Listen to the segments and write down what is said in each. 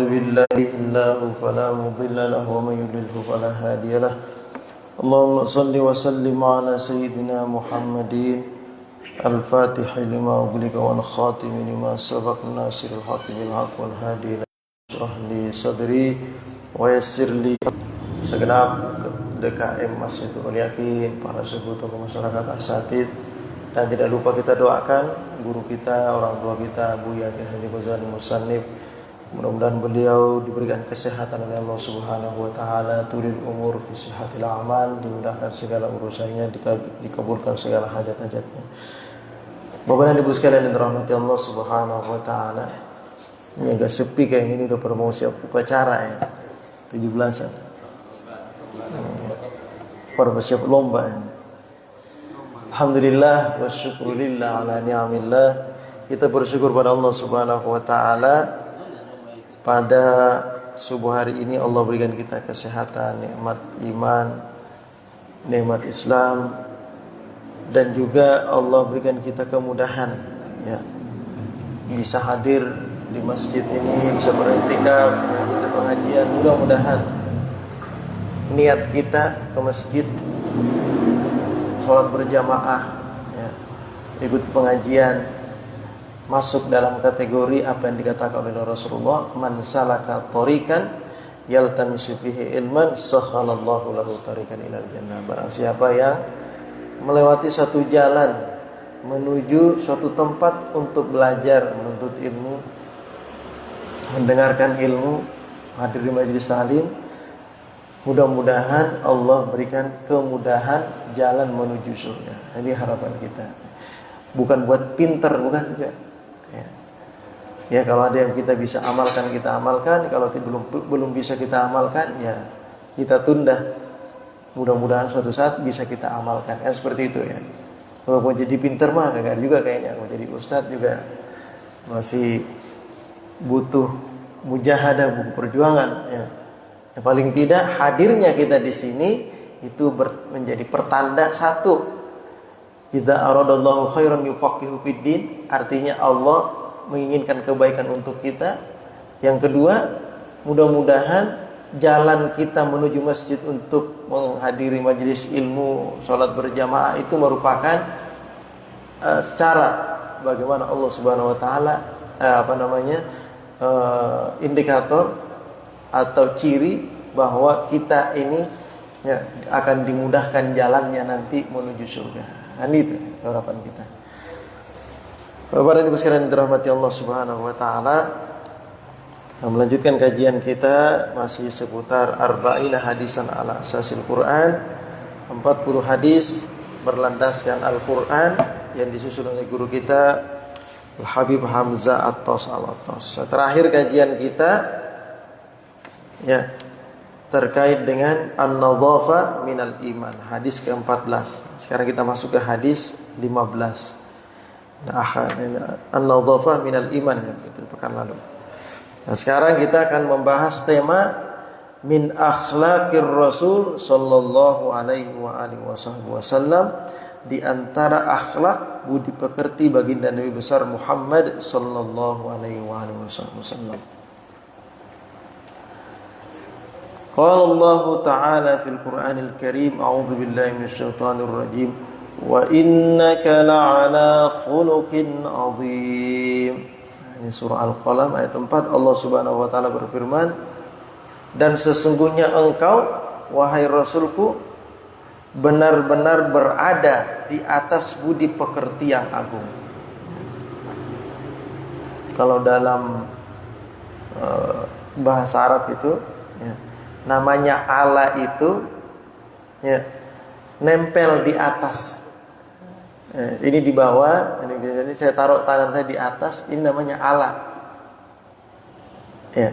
بالله الله فلا مضل له ومن يضلل فلا هادي له. اللهم صل وسلم على سيدنا محمد الفاتح لما أغلق والخاتم لما سبق ناصر الحق بالحق والهادي إلى اشرح لي صدري ويسر لي. Segenap DKM Masjidul Yakin, para sekutu masyarakat asatid, dan tidak lupa kita doakan guru kita, orang tua kita, Buya Kiai Haji Ghazali Musannif. Mudah-mudahan beliau diberikan kesehatan oleh Allah Subhanahu wa taala, tulil umur fi sihatil amal, dimudahkan segala urusannya, dikabulkan segala hajat-hajatnya. Bapak dan Ibu sekalian yang dirahmati Allah Subhanahu wa taala. Ini agak sepi kayak ini, udah promosi upacara ya. 17-an. Persiap lomba ya. Alhamdulillah wa syukurillah ala ni'amillah. Kita bersyukur pada Allah Subhanahu wa taala. Pada subuh hari ini Allah berikan kita kesehatan, nikmat iman, nikmat Islam, dan juga Allah berikan kita kemudahan ya, bisa hadir di masjid ini, bisa beriktikaf, ikut pengajian. Mudah-mudahan niat kita ke masjid, sholat berjamaah ya, ikut pengajian, masuk dalam kategori apa yang dikatakan oleh Rasulullah, man salaka thoriqan yaltamisu fihi ilman sahhalallahu lahu thariqan ilal jannah. Barang siapa yang melewati suatu jalan menuju suatu tempat untuk belajar, menuntut ilmu, mendengarkan ilmu, hadir di majelis taklim, mudah-mudahan Allah berikan kemudahan jalan menuju surga. Ini harapan kita. Bukan buat pinter, bukan juga. Ya, kalau ada yang kita bisa amalkan, kita amalkan. Kalau belum bisa kita amalkan, ya kita tunda. Mudah-mudahan suatu saat bisa kita amalkan. Seperti itu ya. Kalau mau jadi pinter mah kagak juga kayaknya. Mau jadi ustadz juga masih butuh mujahadah, butuh perjuangan ya. Ya, paling tidak hadirnya kita di sini itu menjadi pertanda satu. Idza aradallahu khairan yufaqihu fid din, artinya Allah menginginkan kebaikan untuk kita. Yang kedua, mudah-mudahan jalan kita menuju masjid untuk menghadiri majelis ilmu, sholat berjamaah itu merupakan cara bagaimana Allah Subhanahu wa taala indikator atau ciri bahwa kita ini ya, akan dimudahkan jalannya nanti menuju surga. Itu harapan kita. Bapak dan Ibu sekalian yang dirahmati Allah Subhanahu wa taala, melanjutkan kajian kita masih seputar arba'ina hadisan ala asasil Quran, 40 hadis berlandaskan Al-Quran yang disusun oleh guru kita Al-Habib Hamzah At-Tos Al-Attos. Terakhir kajian kita ya terkait dengan an-nadhafa minal iman, hadis ke-14. Sekarang kita masuk ke hadis 15. An-nadhafa minal iman ya, itu pekan lalu. Nah, sekarang kita akan membahas tema min akhlaqir Rasul sallallahu alaihi wa alihi wasallam, di antara akhlak budi pekerti baginda Nabi besar Muhammad sallallahu alaihi wa alihi wasallam. Qala Allah Ta'ala fil Qur'anil Karim, a'udzu billahi minasyaitonir rajim. Wa innaka la'ala khuluqin 'azim. Ini surah Al-Qalam ayat 4. Allah Subhanahu wa taala berfirman, dan sesungguhnya engkau wahai Rasulku benar-benar berada di atas budi pekerti yang agung. Kalau dalam bahasa Arab itu ya, namanya ala itu ya, nempel di atas. Ini di bawah, ini saya taruh tangan saya di atas, ini namanya ala. Ya.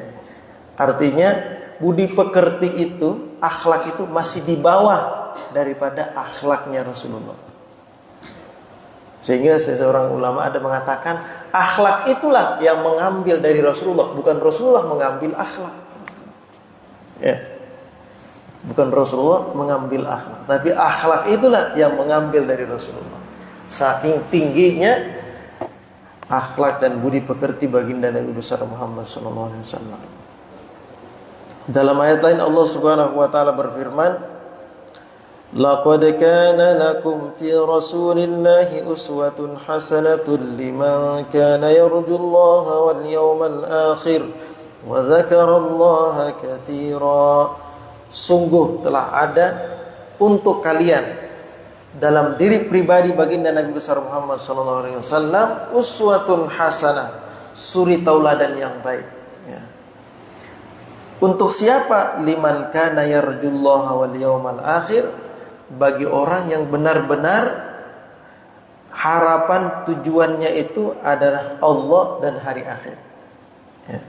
Artinya budi pekerti itu, akhlak itu masih di bawah daripada akhlaknya Rasulullah. Sehingga seseorang ulama ada mengatakan akhlak itulah yang mengambil dari Rasulullah, bukan Rasulullah mengambil akhlak. Ya. Bukan Rasulullah mengambil akhlak, tapi akhlak itulah yang mengambil dari Rasulullah. Saking tingginya akhlak dan budi pekerti baginda Nabi besar Muhammad sallallahu alaihi wasallam. Dalam ayat lain Allah Subhanahu wa taala berfirman, "Laqad kana lakum fi Rasulillahi uswatun hasanatun liman kana yarjullaha wal yawmal akhir wa dzakarallaha katsira." Sungguh telah ada untuk kalian dalam diri pribadi baginda Nabi besar Muhammad sallallahu alaihi wasallam uswatun hasanah, suri tauladan yang baik. Untuk siapa? Liman kana yarjullaha wal yawmal akhir, bagi orang yang benar-benar harapan tujuannya itu adalah Allah dan hari akhir. Ya.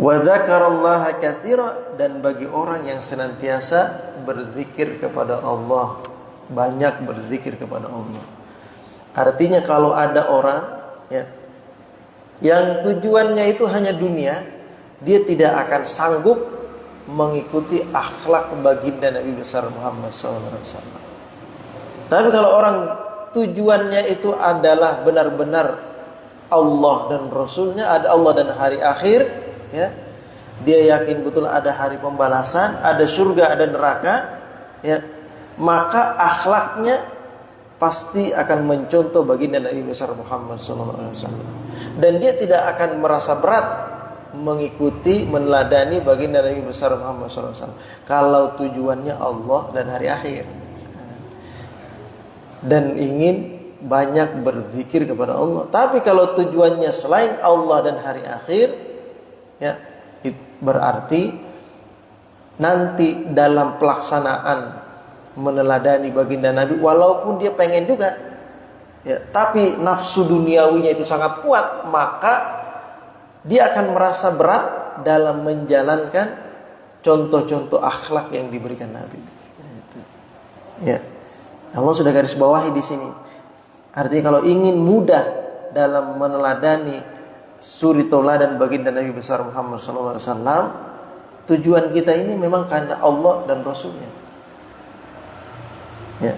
Wa dzakarallaha katsira, dan bagi orang yang senantiasa berzikir kepada Allah, banyak berzikir kepada Allah. Artinya kalau ada orang ya, yang tujuannya itu hanya dunia, dia tidak akan sanggup mengikuti akhlak baginda Nabi besar Muhammad SAW. Tapi kalau orang tujuannya itu adalah benar-benar Allah dan Rasulnya, ada Allah dan hari akhir, ya, dia yakin betul ada hari pembalasan, ada surga, ada neraka, ya, maka akhlaknya pasti akan mencontoh baginda Nabi besar Muhammad SAW. Dan dia tidak akan merasa berat mengikuti, meneladani baginda Nabi besar Muhammad SAW kalau tujuannya Allah dan hari akhir dan ingin banyak berzikir kepada Allah. Tapi kalau tujuannya selain Allah dan hari akhir, ya, berarti nanti dalam pelaksanaan meneladani baginda Nabi, walaupun dia pengen juga, ya, tapi nafsu duniawinya itu sangat kuat, maka dia akan merasa berat dalam menjalankan contoh-contoh akhlak yang diberikan Nabi. Ya, Allah sudah garis bawahi di sini. Artinya kalau ingin mudah dalam meneladani suri tauladan baginda Nabi besar Muhammad SAW, tujuan kita ini memang karena Allah dan Rasulnya. Ya,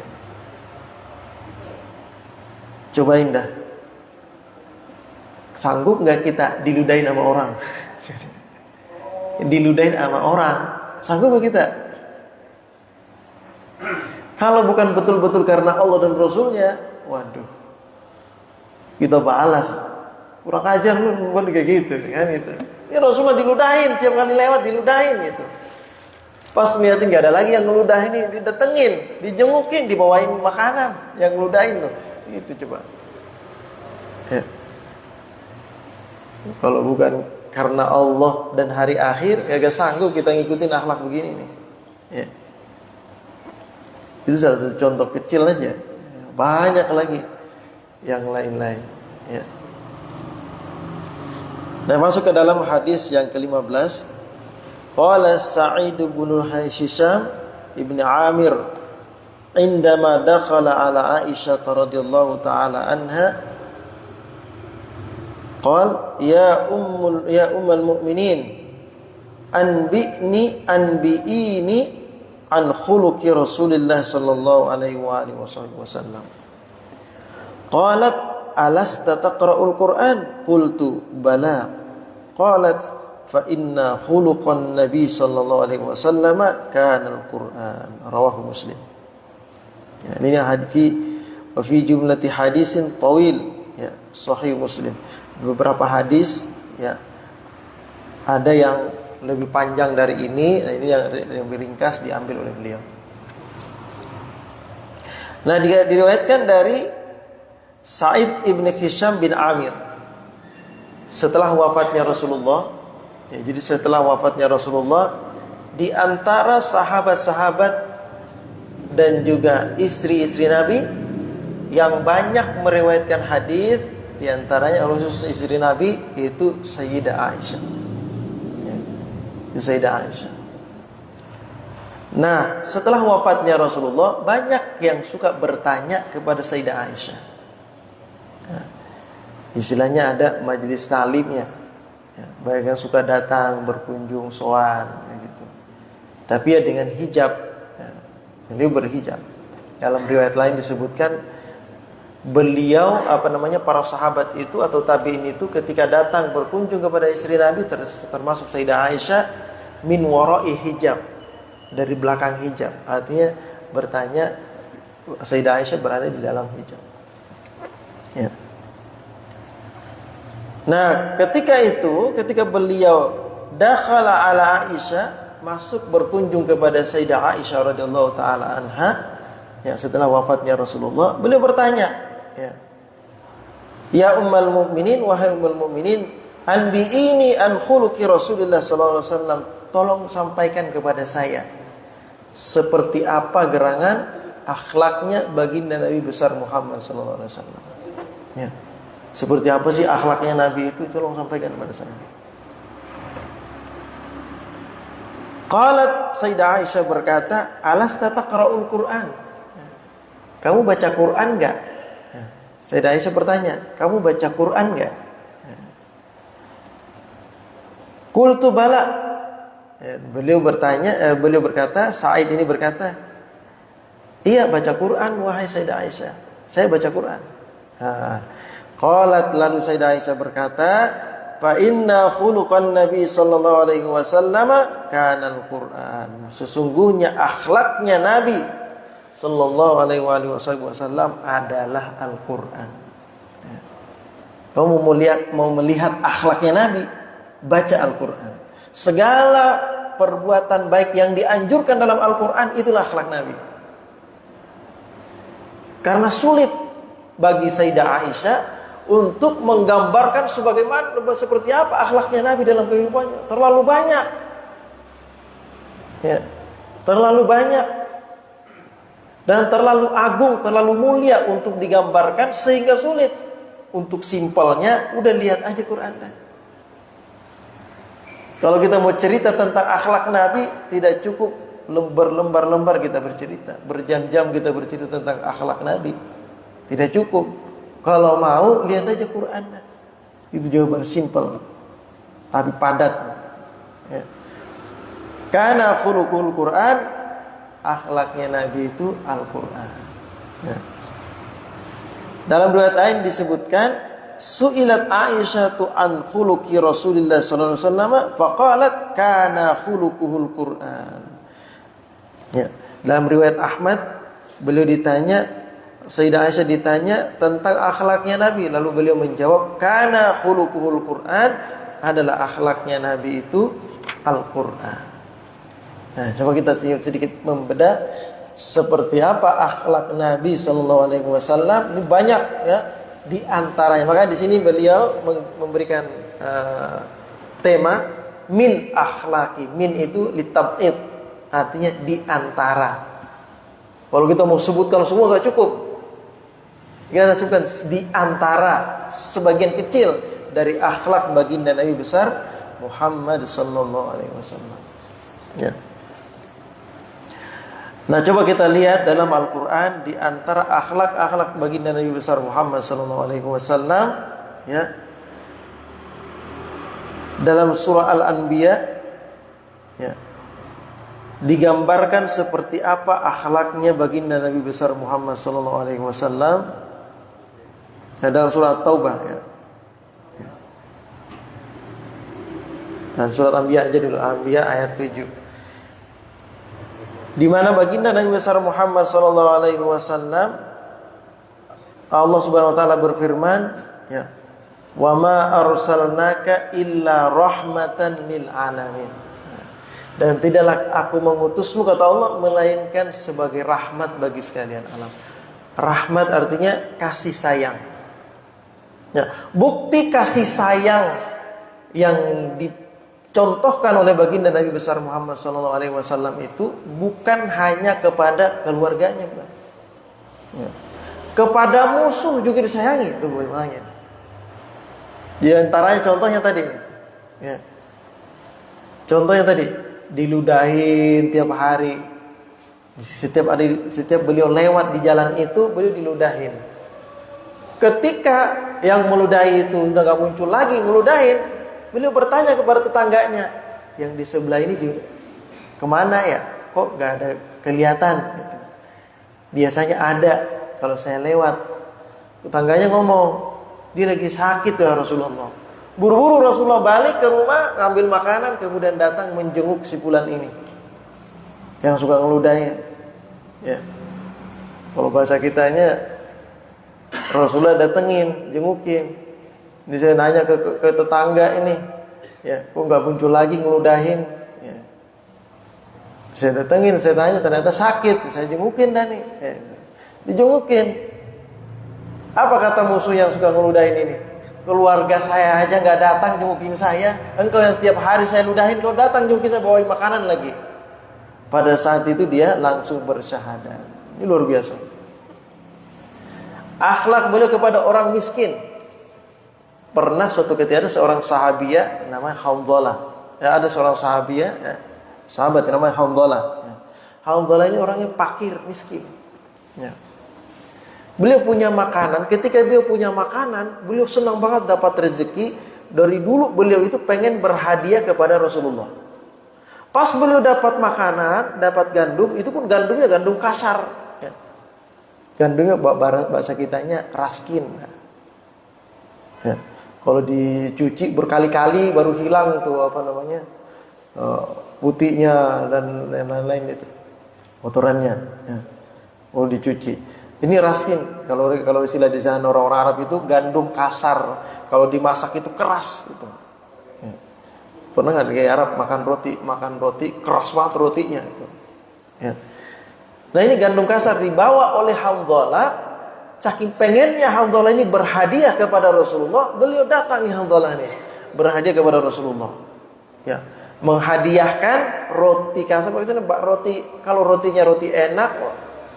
cobain dah. Sanggup nggak kita diludahin sama orang? Diludahin sama orang, sanggup nggak kita? Kalau bukan betul-betul karena Allah dan Rasulnya, waduh, kita balas. Kurang ajar lu, bukan kayak gitu, kan gitu. Ya Rasulullah diludahin, tiap kali lewat diludahin gitu. Pas lihatin nggak ada lagi yang ngeludahin, didatengin, dijengukin, dibawain makanan yang ngeludahin tuh. Itu coba. Ya. Kalau bukan karena Allah dan hari akhir, ya gak sanggup kita ngikutin akhlak begini nih. Ya. Itu salah satu contoh kecil aja. Banyak lagi yang lain-lain. Ya. Nah, masuk ke dalam hadis yang ke-15. Qala Sa'id bin Hisham ibn Amir indama dakhala ala Aisyah radhiyallahu ta'ala anha, qal ya ummul mu'minin anbi'ini an khuluqi Rasulillah sallallahu alaihi wa alihi wasallam. Qalat alasta taqra'ul Qur'an? Qultu bala. Qalat fa inna khuluqan nabi sallallahu alaihi wasallam kana al-Qur'an. Rawahu Muslim. Ya, ini hadis wa fi jumlati hadisin tawil, ya, sahih Muslim. Beberapa hadis, ya, ada yang lebih panjang dari ini. Nah, ini yang diringkas diambil oleh beliau. Nah, diriwayatkan dari Sa'id ibn Hisham bin Amir setelah wafatnya Rasulullah. Ya, jadi setelah wafatnya Rasulullah, di antara sahabat-sahabat dan juga istri-istri Nabi yang banyak meriwayatkan hadis, di antaranya khusus istri Nabi itu Sayyidah Aisyah. Ya, Sayyidah Aisyah. Nah, setelah wafatnya Rasulullah, banyak yang suka bertanya kepada Sayyidah Aisyah. Nah, istilahnya ada majelis talimnya. Ya, banyak yang suka datang berkunjung sowan gitu. Tapi ya dengan hijab. Ya, beliau berhijab. Dalam riwayat lain disebutkan beliau para sahabat itu atau tabi'in itu ketika datang berkunjung kepada istri Nabi termasuk Sayyidah Aisyah, min wara'i hijab, dari belakang hijab. Artinya bertanya, Sayyidah Aisyah berada di dalam hijab. Ya. Nah, ketika beliau dakhala ala Aisyah, masuk berkunjung kepada Sayyidah Aisyah radhiyallahu taala anha, ya, setelah wafatnya Rasulullah, beliau bertanya, ya. Ya ummul mukminin, wahai ummul mukminin, anbi'ini an khuluqi Rasulullah sallallahu alaihi wasallam, tolong sampaikan kepada saya seperti apa gerangan akhlaknya baginda Nabi besar Muhammad sallallahu alaihi wasallam. Ya. Seperti apa sih akhlaknya Nabi itu? Tolong sampaikan kepada saya. Qalat, Sayyidah Aisyah berkata, alasta taqra'ul Qur'an? Kamu baca Quran enggak? Sayyidah Aisyah bertanya, kamu baca Quran enggak? Qultu bala. Beliau berkata, Sa'id ini berkata, iya baca Quran wahai Sayyidah Aisyah. Saya baca Quran. Qalat, lalu Sayyidah Aisyah berkata, fa inna khuluqan Nabi sallallahu alaihi wasallam kana al-Qur'an. Sesungguhnya akhlaknya Nabi sallallahu alaihi wasallam adalah Al-Qur'an. Kamu mau melihat akhlaknya Nabi, baca Al-Qur'an. Segala perbuatan baik yang dianjurkan dalam Al-Qur'an itulah akhlak Nabi. Karena sulit bagi Sayyidah Aisyah untuk menggambarkan seperti apa akhlaknya Nabi dalam kehidupannya. Terlalu banyak. Ya, terlalu banyak. Dan terlalu agung, terlalu mulia untuk digambarkan sehingga sulit. Untuk simpelnya, udah lihat aja Quran. Kalau kita mau cerita tentang akhlak Nabi, tidak cukup lembar-lembar kita bercerita. Berjam-jam kita bercerita tentang akhlak Nabi. Tidak cukup. Kalau mau, lihat aja Quran. Itu jawaban simpel, tapi padat. Ya. Karena khuluqul Quran, akhlaknya Nabi itu Al-Quran. Ya. Dalam riwayat lain disebutkan, su'ilat Aisyah an khuluqi Rasulullah sallallahu alaihi wasallam, faqalat kana khuluquhul Quran. Ya. Dalam riwayat Ahmad, beliau ditanya, Sayyidah Aisyah ditanya tentang akhlaknya Nabi, lalu beliau menjawab, kana khuluquhul Quran, adalah akhlaknya Nabi itu Al-Quran. Nah, coba kita sedikit membedah seperti apa akhlak Nabi sallallahu alaihi wasallam. Ini banyak ya di antaranya. Maka di sini beliau memberikan tema min akhlaki. Min itu litab'id, artinya di antara. Kalau kita mau sebutkan semua gak cukup. Kita sebutkan di antara sebagian kecil dari akhlak baginda Nabi besar Muhammad sallallahu alaihi wasallam. Ya. Nah, coba kita lihat dalam Al-Qur'an di antara akhlak-akhlak baginda Nabi besar Muhammad sallallahu alaihi wasallam, ya. Dalam surah Al-Anbiya, ya, digambarkan seperti apa akhlaknya baginda Nabi besar Muhammad sallallahu alaihi wasallam. Nah, dalam surat Taubah, ya. Dan surat Anbiya aja dulu, Anbiya ayat 7. Di mana baginda Nabi besar Muhammad sallallahu alaihi wasallam, Allah Subhanahu wa taala berfirman, ya, "Wa ma arsalnaka illa rahmatan lil alamin." Dan tidaklah aku mengutusmu, kata Allah, melainkan sebagai rahmat bagi sekalian alam. Rahmat artinya kasih sayang. Ya, bukti kasih sayang yang dicontohkan oleh baginda Nabi besar Muhammad SAW itu bukan hanya kepada keluarganya, ya, kepada musuh juga disayangi. Itu bagaimana? Di antaranya contohnya tadi, ya, contohnya tadi diludahin tiap hari. Setiap beliau lewat di jalan itu, beliau diludahin. Ketika yang meludahi itu udah gak muncul lagi meludahin, beliau bertanya kepada tetangganya, yang di sebelah ini kemana ya? Kok gak ada kelihatan? Gitu. Biasanya ada kalau saya lewat. Tetangganya ngomong, dia lagi sakit ya Rasulullah. Buru-buru Rasulullah balik ke rumah, ngambil makanan, kemudian datang menjenguk si fulan ini yang suka ngeludahin. Ya. Kalau bahasa kitanya, Rasulullah datengin, jengukin. Ini saya nanya ke tetangga ini, ya, kok nggak muncul lagi ngeludahin? Ya. Saya datengin, saya tanya, ternyata sakit, saya jengukin dah nih. Ya. Dijengukin. Apa kata musuh yang suka ngeludahin ini? Keluarga saya aja nggak datang jengukin saya. Engkau yang tiap hari saya ludahin, kau datang jengukin saya, bawain makanan lagi. Pada saat itu dia langsung bersyahadat. Ini luar biasa. Akhlak beliau kepada orang miskin. Pernah suatu ketika ada seorang sahabiah namanya Hanzalah. Ya, ada seorang sahabiah, ya, sahabat yang namanya Hanzalah. Ya. Hanzalah ini orangnya fakir, miskin. Ya. Beliau punya makanan. Ketika beliau punya makanan, beliau senang banget dapat rezeki. Dari dulu beliau itu pengen berhadiah kepada Rasulullah. Pas beliau dapat makanan, dapat gandum, itu pun gandumnya gandum kasar. Ya. Gandumnya bahasa kitanya raskin. Ya. Kalau dicuci berkali-kali baru hilang tuh putihnya dan lain-lain itu, kotorannya. Ya. Kalau dicuci. Ini raskin, kalau istilah di sana orang-orang Arab itu gandum kasar. Kalau dimasak itu keras gitu. Ya. Pernah nggak di Arab makan roti keras banget rotinya gitu. Ya. Nah ini gandum kasar dibawa oleh Hanzalah. Saking pengennya Hanzalah ini berhadiah kepada Rasulullah, beliau datang nih Hanzalah nih berhadiah kepada Rasulullah. Ya, menghadiahkan roti kasar. Roti, kalau rotinya roti enak,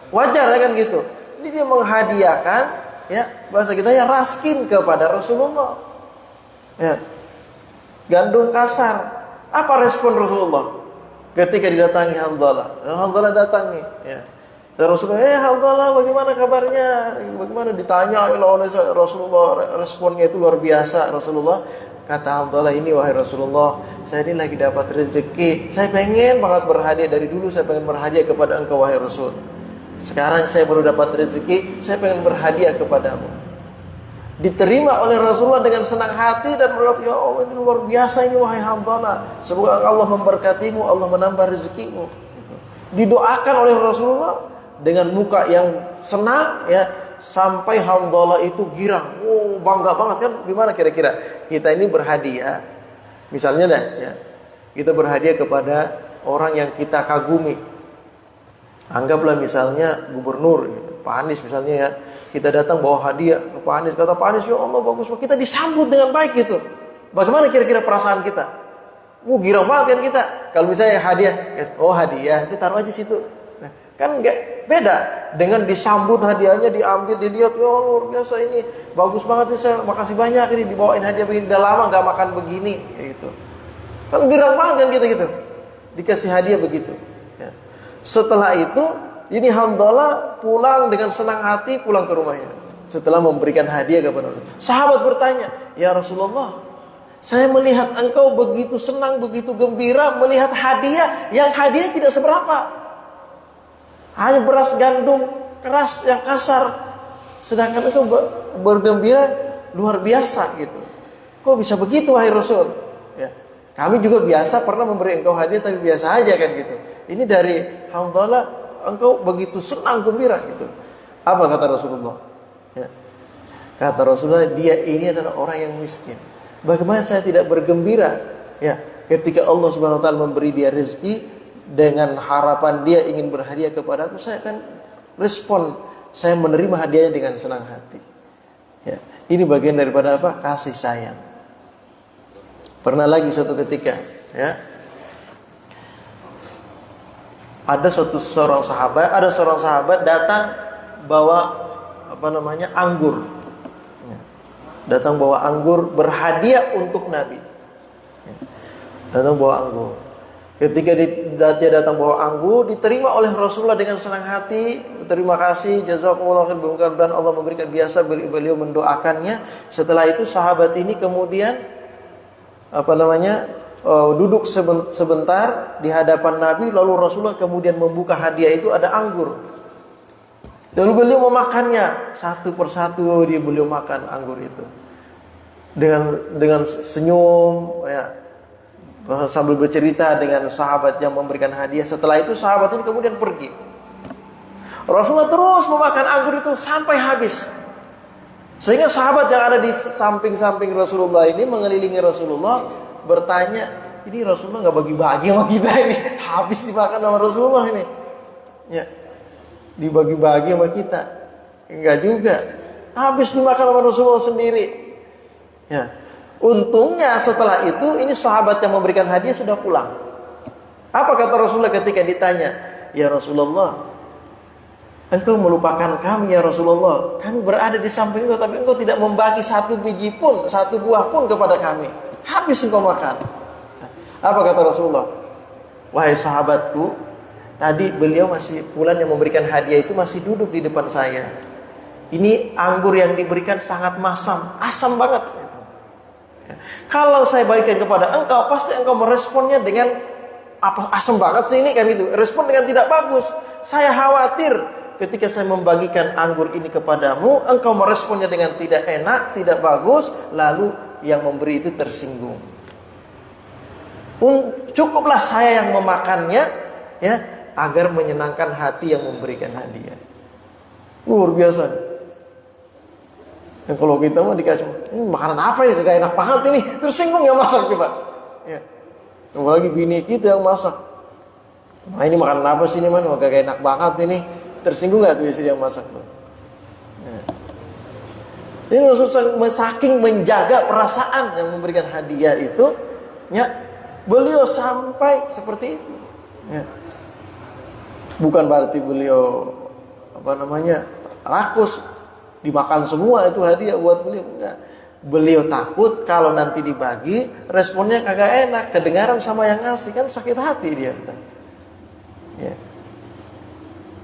wajar ya kan gitu. Ini dia menghadiahkan, ya bahasa kita ya raskin kepada Rasulullah. Ya, gandum kasar. Apa respon Rasulullah ketika didatangi Hanzalah? Hanzalah datang nih. Ya. Dan Rasulullah, Hanzalah bagaimana kabarnya? Bagaimana ditanya oleh Rasulullah, responnya itu luar biasa. Rasulullah kata Hanzalah, ini wahai Rasulullah, saya ini lagi dapat rezeki. Saya pengen banget berhadiah dari dulu, saya pengen berhadiah kepada engkau wahai Rasul. Sekarang saya baru dapat rezeki, saya pengen berhadiah kepadamu. Diterima oleh Rasulullah dengan senang hati dan berkata, ya Allah ini luar biasa ini wahai Hanzalah. Semoga Allah memberkatimu, Allah menambah rezekimu. Didoakan oleh Rasulullah dengan muka yang senang, ya, sampai Hanzalah itu girang. Oh, bangga banget kan? Gimana kira-kira? Kita ini berhadiah, misalnya dah, ya, kita berhadiah kepada orang yang kita kagumi. Anggaplah misalnya gubernur, gitu, Pak Anies misalnya ya, kita datang bawa hadiah ke Pak Anies, kata Pak Anies, ya Allah bagus, kita disambut dengan baik gitu. Bagaimana kira-kira perasaan kita? Girang banget kan kita. Kalau misalnya hadiah, hadiah, ditaruh aja situ. Nah, kan enggak beda dengan disambut hadiahnya, diambil, dilihat, ya luar biasa ini, bagus banget nih, saya makasih banyak ini dibawain hadiah begini, udah lama nggak makan begini, gitu. Kan girang banget kan kita gitu, dikasih hadiah begitu. Ya. Setelah itu, ini Hanzalah pulang dengan senang hati pulang ke rumahnya. Setelah memberikan hadiah kepada Rasulullah, sahabat bertanya, ya Rasulullah, saya melihat engkau begitu senang, begitu gembira melihat hadiah yang hadiah tidak seberapa. Hanya beras gandum keras yang kasar. Sedangkan engkau bergembira luar biasa gitu. Kok bisa begitu wahai Rasul? Ya. Kami juga biasa pernah memberi engkau hadiah tapi biasa aja kan gitu. Ini dari Hanzalah, engkau begitu senang gembira gitu. Apa kata Rasulullah? Ya. Kata Rasulullah, dia ini adalah orang yang miskin. Bagaimana saya tidak bergembira, ya, ketika Allah Subhanahu wa taala memberi dia rezeki dengan harapan dia ingin berhadiah kepadaku, saya akan respon, saya menerima hadiahnya dengan senang hati. Ya, ini bagian daripada apa? Kasih sayang. Pernah lagi suatu ketika, ya, ada seorang sahabat datang bawa anggur. Datang bawa anggur berhadiah untuk Nabi. Datang bawa anggur. Ketika dia datang bawa anggur, diterima oleh Rasulullah dengan senang hati. Terima kasih, jazakumullah khair, dan Allah memberikan, biasa beliau mendoakannya. Setelah itu sahabat ini kemudian duduk sebentar di hadapan Nabi, lalu Rasulullah kemudian membuka hadiah itu, ada anggur. Lalu beliau memakannya satu persatu, beliau makan anggur itu. dengan senyum, ya, sambil bercerita dengan sahabat yang memberikan hadiah. Setelah itu sahabat ini kemudian pergi. Rasulullah terus memakan anggur itu sampai habis. Sehingga sahabat yang ada di samping-samping Rasulullah ini mengelilingi Rasulullah bertanya, ini Rasulullah nggak bagi-bagi sama kita ini, habis dimakan sama Rasulullah ini. Ya, dibagi-bagi sama kita, enggak juga, habis dimakan sama Rasulullah sendiri. Ya, untungnya setelah itu ini sahabat yang memberikan hadiah sudah pulang. Apa kata Rasulullah ketika ditanya, ya Rasulullah, engkau melupakan kami ya Rasulullah. Kami berada di samping engkau, tapi engkau tidak membagi satu biji pun, satu buah pun kepada kami. Habis engkau makan. Apa kata Rasulullah? Wahai sahabatku, tadi beliau fulan yang memberikan hadiah itu masih duduk di depan saya. Ini anggur yang diberikan sangat masam, asam banget. Kalau saya bagikan kepada engkau, pasti engkau meresponnya dengan apa, asam banget sih ini kan itu. Respon dengan tidak bagus. Saya khawatir ketika saya membagikan anggur ini kepadamu, engkau meresponnya dengan tidak enak, tidak bagus, lalu yang memberi itu tersinggung. Cukuplah saya yang memakannya, ya, agar menyenangkan hati yang memberikan hadiah. Luar biasa. Yang kalau kita mah dikasih makanan apa ya, kagak enak banget ini, tersinggung yang masak coba. Ya. Apalagi bini kita yang masak. Nah ini makanan apa sih ini man, kagak enak banget ini, tersinggung nggak tuh istri yang masak tuh. Ya. Ini Rasulullah saking menjaga perasaan yang memberikan hadiah itu, ya, beliau sampai seperti itu. Ya. Bukan berarti beliau rakus, dimakan semua itu hadiah buat beliau, enggak. Beliau takut kalau nanti dibagi responnya kagak enak, kedengaran sama yang ngasih, kan sakit hati dia. Ya.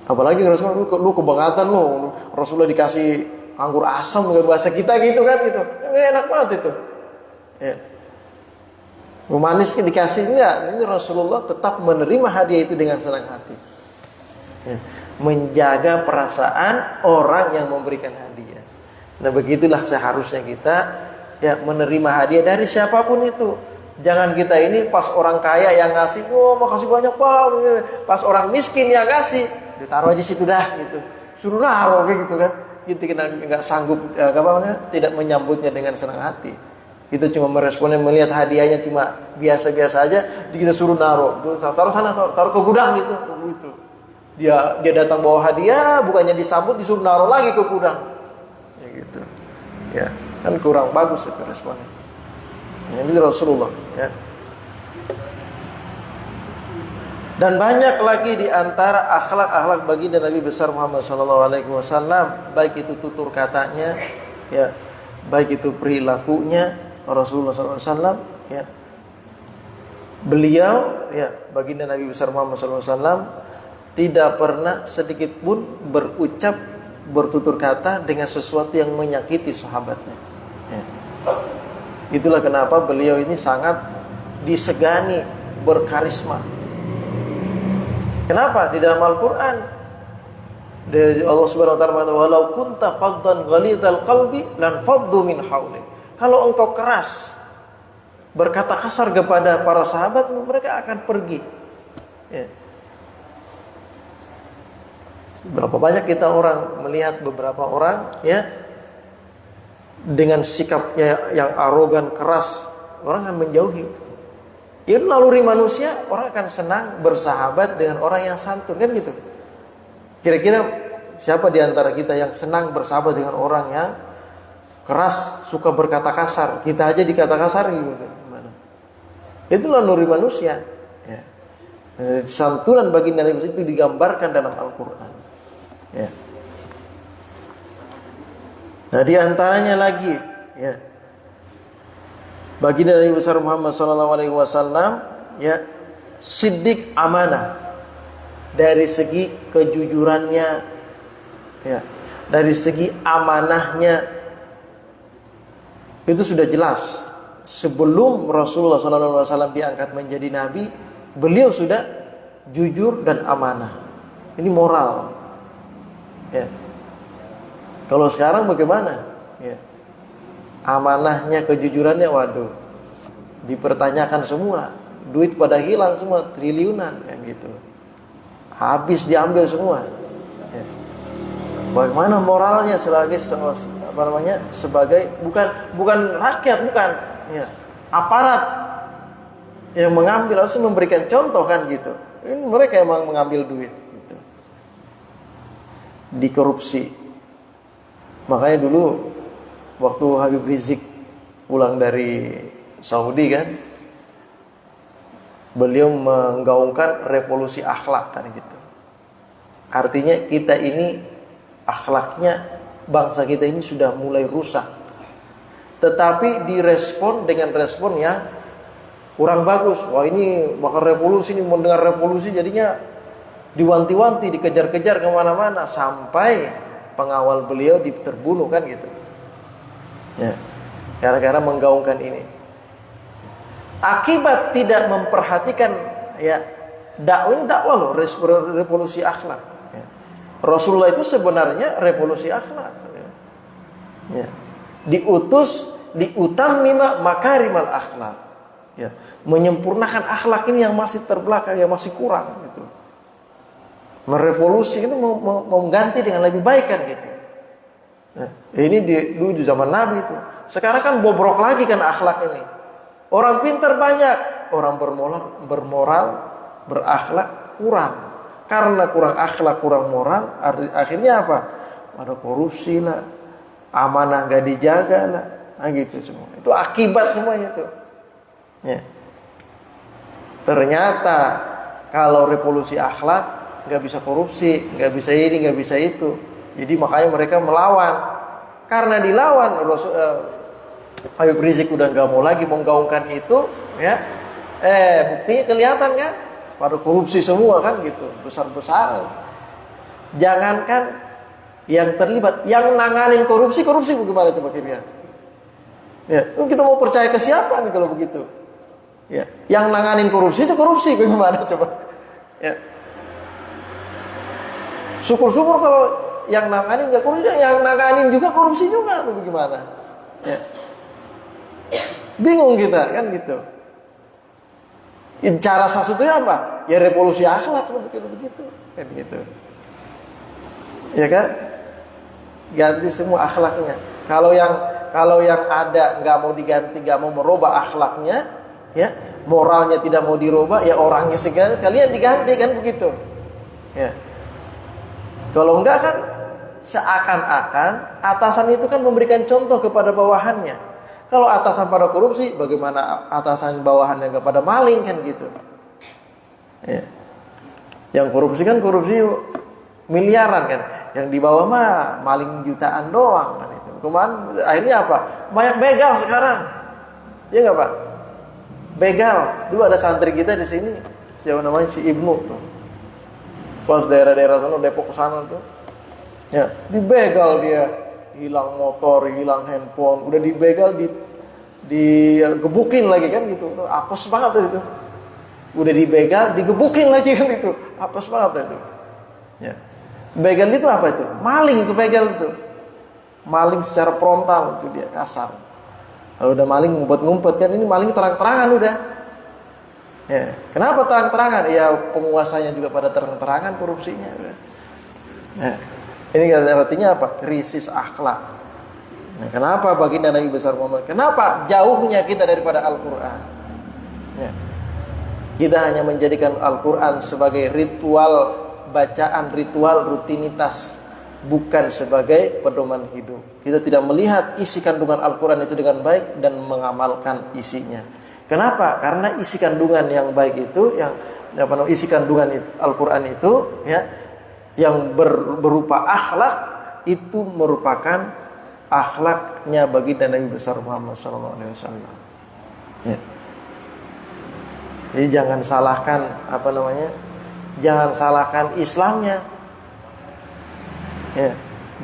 Apalagi Rasulullah, lu kebangetan lu, Rasulullah dikasih anggur asam dengan bahasa kita gitu kan gitu. Enggak enak banget itu. Ya. Manisnya dikasih enggak. Ini Rasulullah tetap menerima hadiah itu dengan senang hati. Ya. Menjaga perasaan orang yang memberikan hadiah. Nah begitulah seharusnya kita, ya, menerima hadiah dari siapapun itu. Jangan kita ini pas orang kaya yang ngasih, oh makasih banyak Pak. Pas orang miskin yang ngasih, ditaruh aja situ dah gitu. Suruh naruh gitu kan. Kita nggak sanggup, tidak menyambutnya dengan senang hati. Kita cuma meresponnya, melihat hadiahnya cuma biasa-biasa aja, kita suruh naruh. Taruh sana, taruh ke gudang gitu. Dia datang bawa hadiah, bukannya disambut, disuruh naruh lagi ke gudang. Ya gitu. Ya, kan kurang bagus itu responnya. Ini Rasulullah, ya. Dan banyak lagi di antara akhlak-akhlak baginda Nabi besar Muhammad SAW, baik itu tutur katanya, ya, baik itu perilakunya Rasulullah SAW, ya. Beliau, ya, baginda Nabi besar Muhammad SAW tidak pernah sedikit pun bertutur kata dengan sesuatu yang menyakiti sahabatnya. Ya. Itulah kenapa beliau ini sangat disegani, berkarisma. Kenapa? Di dalam Al-Quran, Allah Subhanahu Wa Taala mengatakan, "Walau kunta faddan ghalidhal qalbi lan faddu min hawlik." Kalau engkau keras, berkata kasar kepada para sahabat, mereka akan pergi. Ya. Berapa banyak kita orang melihat beberapa orang, ya, dengan sikapnya yang arogan, keras, orang akan menjauhi. Itu naluri manusia, orang akan senang bersahabat dengan orang yang santun, kan gitu. Kira-kira siapa di antara kita yang senang bersahabat dengan orang yang keras, suka berkata kasar? Kita aja dikata kasar gitu. Gimana? Itulah naluri manusia. Ya. Santunan baginda Nabi itu digambarkan dalam Al-Quran. Ya. Nah di antaranya lagi, ya, baginda Nabi besar Muhammad SAW, ya, siddiq amanah, dari segi kejujurannya, ya, dari segi amanahnya itu sudah jelas. Sebelum Rasulullah SAW diangkat menjadi nabi, beliau sudah jujur dan amanah. Ini moral. Ya. Kalau sekarang bagaimana? Ya. amanahnya, kejujurannya, waduh, dipertanyakan semua. Duit pada hilang semua, triliunan kan gitu. Habis diambil semua. Ya. Bagaimana moralnya sebagai sebagai bukan rakyat, bukan ya, aparat yang mengambil, harus memberikan contoh kan gitu. Ini mereka emang mengambil duit gitu. Dikorupsi. Makanya dulu waktu Habib Rizik pulang dari Saudi kan, beliau menggaungkan revolusi akhlak kan gitu. Artinya kita ini akhlaknya, bangsa kita ini sudah mulai rusak. Tetapi direspon dengan respon yang kurang bagus. Wah, ini bakal revolusi, ini mendengar revolusi, jadinya diwanti-wanti, dikejar-kejar kemana-mana, sampai pengawal beliau terbunuh kan gitu. Ya, gara-gara menggaungkan ini. Akibat tidak memperhatikan ya dakwah loh, revolusi akhlak. Ya. Rasulullah itu sebenarnya revolusi akhlak. Ya. Ya. Diutammima makarimal akhlak. Ya. Menyempurnakan akhlak ini yang masih terbelakang, yang masih kurang gitu. Merevolusi itu mengganti dengan lebih baik kan gitu. Nah, ini dulu di zaman Nabi itu. Sekarang kan bobrok lagi kan akhlak ini. Orang pintar banyak, orang bermoral, berakhlak kurang. Karena kurang akhlak, kurang moral, akhirnya apa? Ada korupsi lah, amanah gak dijaga lah, nah gitu semua. Itu akibat semuanya tuh. Ya. Ternyata kalau revolusi akhlak gak bisa korupsi, gak bisa ini, gak bisa itu. Jadi makanya mereka melawan. Karena dilawan, Habib Rizik udah gak mau lagi menggaungkan itu, ya. Buktinya kelihatan kan, pada korupsi semua kan gitu, besar-besar. Jangankan yang terlibat, yang nanganin korupsi bagaimana coba kira-kira? Ya, kita mau percaya ke siapa nih kalau begitu? Ya, yang nanganin korupsi itu korupsi bagaimana coba? Ya. Syukur-syukur kalau yang nanganin nggak korupsi, yang nanganin juga korupsi juga, bagaimana? Ya. Bingung kita kan gitu. Cara satu-satunya apa? Ya revolusi akhlak begitu kan gitu. Ya kan? Ganti semua akhlaknya. Kalau yang ada nggak mau diganti, nggak mau merubah akhlaknya, ya moralnya tidak mau dirubah, ya orangnya sekalian diganti kan begitu. Ya. Kalau enggak kan seakan-akan atasan itu kan memberikan contoh kepada bawahannya. Kalau atasan pada korupsi, bagaimana atasan bawahannya nggak pada maling kan gitu. Ya. Yang korupsi kan korupsi miliaran kan. Yang di bawah mah maling jutaan doang kan itu. Kemarin akhirnya apa? Banyak begal sekarang. Iya nggak Pak? Begal. Dulu ada santri kita di sini, siapa namanya, si Ibnu tuh. Pas daerah-daerah sana, Depok sana tuh. Ya, dibegal dia. Hilang motor, hilang handphone, udah dibegal, digebukin lagi kan gitu. Apes banget tuh itu. Udah dibegal, digebukin lagi kan itu. Apes banget itu. Ya. Begal itu apa itu? Maling itu begal itu. Maling secara frontal itu dia, kasar. Kalau udah maling ngumpet-ngumpet kan, ini maling terang-terangan udah. Ya. Kenapa terang-terangan? Ya penguasanya juga pada terang-terangan korupsinya udah. Ya. Ini artinya apa? Krisis akhlak. Nah, kenapa baginda Nabi besar Muhammad? Kenapa jauhnya kita daripada Al-Quran? Ya. Kita hanya menjadikan Al-Quran sebagai ritual bacaan, ritual rutinitas, bukan sebagai pedoman hidup. Kita tidak melihat isi kandungan Al-Quran itu dengan baik dan mengamalkan isinya. Kenapa? Karena isi kandungan yang baik itu, isi kandungan Al-Quran itu, ya, yang berupa akhlak itu merupakan akhlaknya baginda Nabi besar Muhammad SAW. Ya. Jadi jangan salahkan jangan salahkan Islamnya, ya.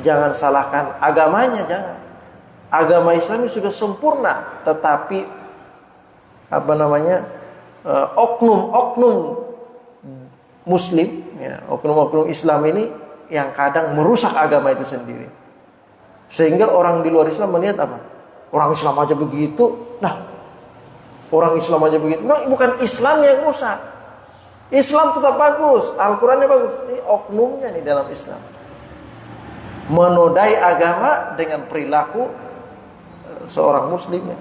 Jangan salahkan agamanya, jangan. Agama Islam sudah sempurna, tetapi oknum Muslim, ya, oknum-oknum Islam ini yang kadang merusak agama itu sendiri. Sehingga orang di luar Islam melihat apa? Orang Islam aja begitu. Nah, orang Islam aja begitu. Nah, bukan Islam yang rusak. Islam tetap bagus, Al-Qurannya bagus. Ini oknumnya nih dalam Islam. Menodai agama dengan perilaku seorang muslimnya.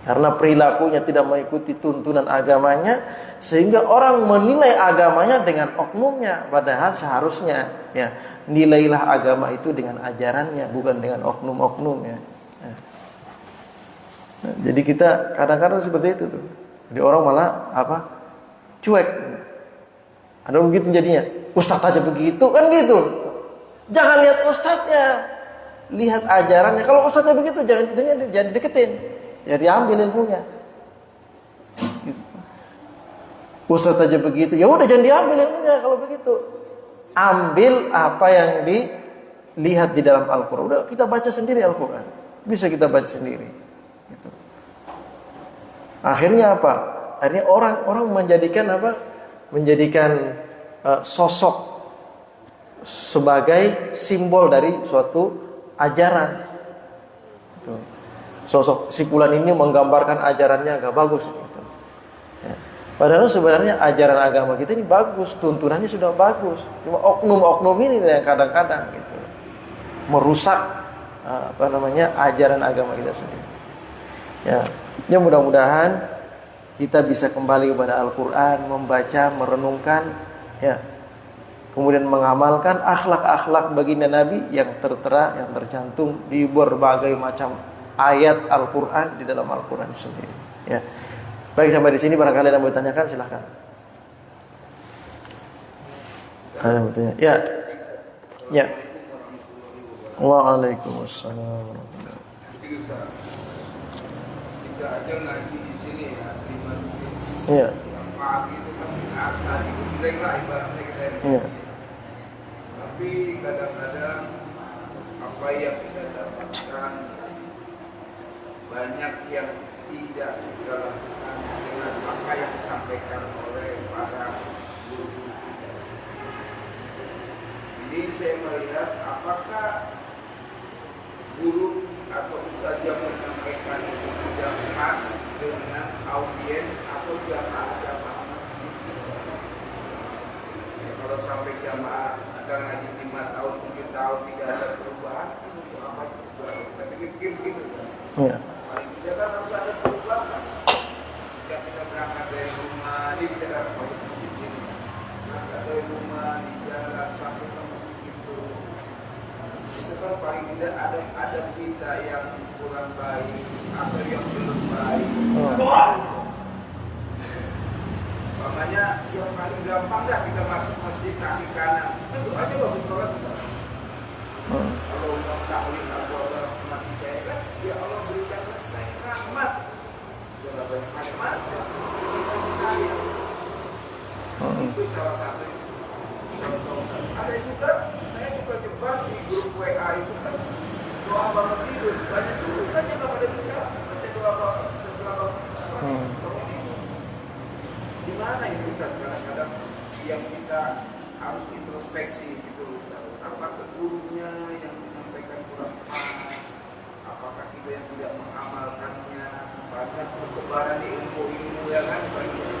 Karena perilakunya tidak mengikuti tuntunan agamanya, sehingga orang menilai agamanya dengan oknumnya. Padahal seharusnya ya, nilailah agama itu dengan ajarannya, bukan dengan oknum-oknumnya. Nah, jadi kita kadang-kadang seperti itu tuh. Jadi orang malah cuek. Ada begitu jadinya. Ustadz aja begitu kan gitu. Jangan lihat ustadznya, lihat ajarannya. Kalau ustadznya begitu jangan deketin. Ya diambil ilmunya. Ustadz aja begitu. Ya udah jangan diambil ilmunya kalau begitu. Ambil apa yang dilihat di dalam Al-Qur'an. Udah kita baca sendiri Al-Qur'an. Bisa kita baca sendiri. Gitu. Akhirnya apa? Akhirnya orang menjadikan menjadikan sosok sebagai simbol dari suatu ajaran. Sosok si fulan ini menggambarkan ajarannya agak bagus gitu. Ya. Padahal sebenarnya ajaran agama kita ini bagus, tuntunannya sudah bagus. Cuma oknum-oknum ini yang kadang-kadang gitu merusak ajaran agama kita sendiri. Ya mudah-mudahan kita bisa kembali kepada Al-Quran, membaca, merenungkan, ya, kemudian mengamalkan akhlak-akhlak baginda Nabi yang tertera, yang tercantum di berbagai macam ayat Al-Quran di dalam Al-Quran sendiri. Ya, baik sampai di sini barangkali ada yang mau ditanyakan silahkan. Ada yang bertanya? Ya, ya. Waalaikumsalam. Kita aja ngaji di sini ya. Iya. Pagi itu kan asal itu blank lah ibaratnya kita. Iya. Tapi kadang-kadang apa yang kita dapatkan banyak yang tidak kita lakukan dengan apa yang disampaikan oleh para guru. Jadi saya melihat apakah guru atau ustaz yang menyampaikan itu tidak pas dengan audiens atau jamaah-jamaah masjid. Ya, kalau sampai jamaah ada ngaji 5 tahun, 7 tahun tidak ada perubahan, itu apa juga? Kita pikir begitu kan? Iya. Paling tidak kan harus ada perubahan. Jika kita berangkat dari rumah di Jakarta, di sini, berangkat dari rumah di jalan sampai ke masjid itu kan paling tidak ada kita yang kurang baik atau yang belum baik. Makanya yang paling gampang dah kita masuk masjid kaki kanan. Itu aja bagus banget. Kalau mau tahlil atau ada mati saya kan, ya Allah berikanlah saya rahmat. Jangan banyak rahmat. Saya. Itu salah satu contoh. Ada juga saya juga jebak di grup WA itu kan doa bangun tidur banyak dulu kan yang nggak pada bisa baca doa bangun setelah bangun tidur. Di mana ini Ustaz? Kadang-kadang yang kita harus introspeksi gitu Ustaz. Apakah gurunya yang menyampaikan kurang pas? Apakah kita yang tidak mengamalkannya? Banyak perkembangan di ilmu-ilmu ya kan?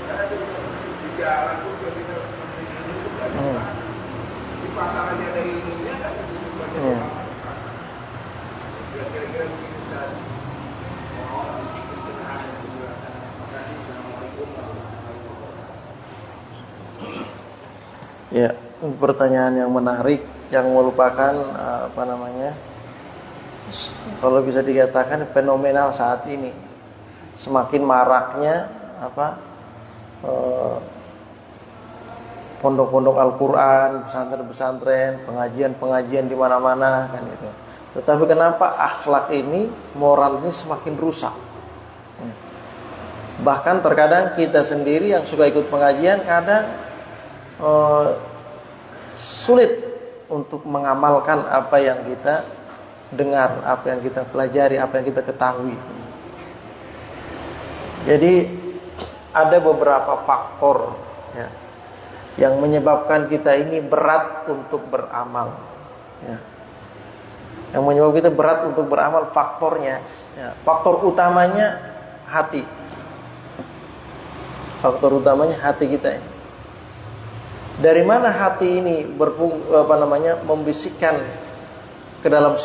Karena di jalan pun juga kita menerima ilmu banyak. Di pasar aja ada ilmunya kan itu juga jadi pasar. Kira-kira begitu Ustaz. Mohon pencerahan dan penjelasan. Terima kasih. Assalamualaikum warahmatullahi wabarakatuh. Ya, pertanyaan yang menarik yang merupakan kalau bisa dikatakan fenomenal saat ini. Semakin maraknya pondok-pondok Al-Quran, pesantren-pesantren, pengajian-pengajian di mana-mana kan gitu. Tetapi kenapa akhlak ini, moral ini semakin rusak? Bahkan terkadang kita sendiri yang suka ikut pengajian kadang sulit untuk mengamalkan apa yang kita dengar, apa yang kita pelajari, apa yang kita ketahui. Jadi ada beberapa faktor ya, yang menyebabkan kita ini berat untuk beramal. Ya. Yang menyebabkan kita berat untuk beramal faktornya, ya, faktor utamanya hati. Faktor utamanya hati kita. Dari mana hati ini membisikkan ke dalam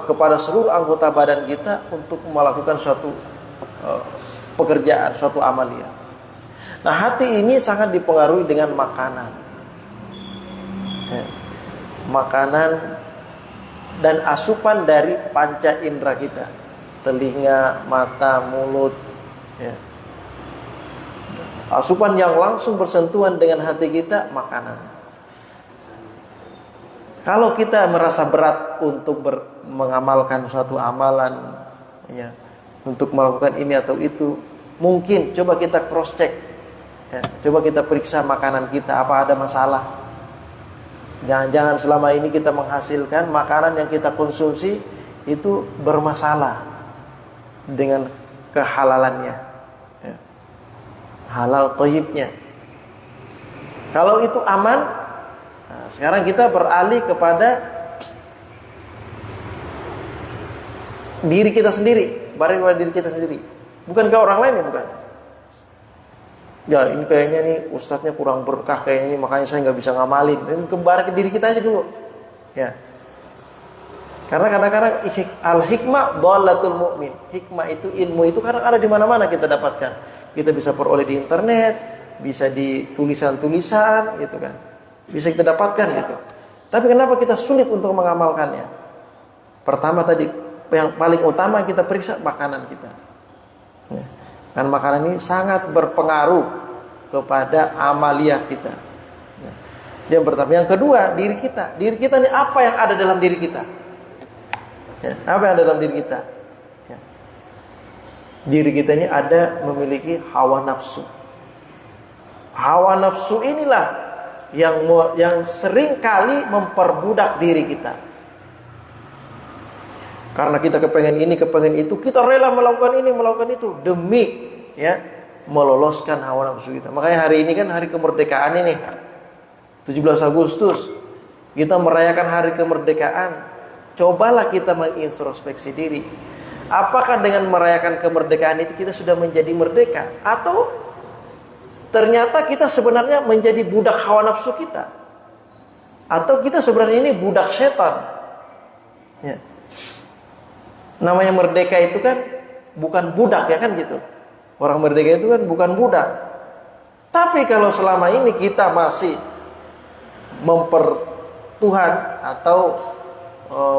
kepada seluruh anggota badan kita untuk melakukan suatu pekerjaan, suatu amalia. Nah, hati ini sangat dipengaruhi dengan makanan. Ya. Makanan dan asupan dari panca indera kita, telinga, mata, mulut, ya. Asupan yang langsung bersentuhan dengan hati kita, makanan. Kalau kita merasa berat untuk mengamalkan suatu amalan, ya, untuk melakukan ini atau itu, mungkin coba kita cross check, ya, coba kita periksa makanan kita, apa ada masalah. Jangan-jangan selama ini kita menghasilkan makanan yang kita konsumsi itu bermasalah dengan kehalalannya, ya, halal thayyibnya. Kalau itu aman, nah, sekarang kita beralih kepada diri kita sendiri, pada diri kita sendiri, bukan ke orang lain, ya, bukan. Ya, ini kayaknya nih ustadznya kurang berkah kayaknya ini, makanya saya nggak bisa ngamalin. Ini kembali ke diri kita aja dulu, ya. Karena kadang-kadang al-hikmah dhalatul mu'min. Hikmah itu, ilmu itu kadang ada di mana-mana kita dapatkan. Kita bisa peroleh di internet, bisa di tulisan-tulisan, gitu kan. Bisa kita dapatkan gitu. Tapi kenapa kita sulit untuk mengamalkannya? Pertama tadi, yang paling utama kita periksa makanan kita. Ya. Karena makanan ini sangat berpengaruh kepada amaliyah kita. Ya. Yang pertama, yang kedua, diri kita. Diri kita ini apa yang ada dalam diri kita? Ya, apa yang ada dalam diri kita? Ya. Diri kita ini memiliki hawa nafsu. Hawa nafsu inilah yang sering kali memperbudak diri kita. Karena kita kepengen ini, kepengen itu, kita rela melakukan ini, melakukan itu demi, ya, meloloskan hawa nafsu kita. Makanya hari ini kan hari kemerdekaan ini, 17 Agustus, kita merayakan hari kemerdekaan. Cobalah kita mengintrospeksi diri. Apakah dengan merayakan kemerdekaan itu kita sudah menjadi merdeka? Atau ternyata kita sebenarnya menjadi budak hawa nafsu kita? Atau kita sebenarnya ini budak setan? Ya. Namanya merdeka itu kan bukan budak, ya kan gitu. Orang merdeka itu kan bukan budak. Tapi kalau selama ini kita masih Tuhan atau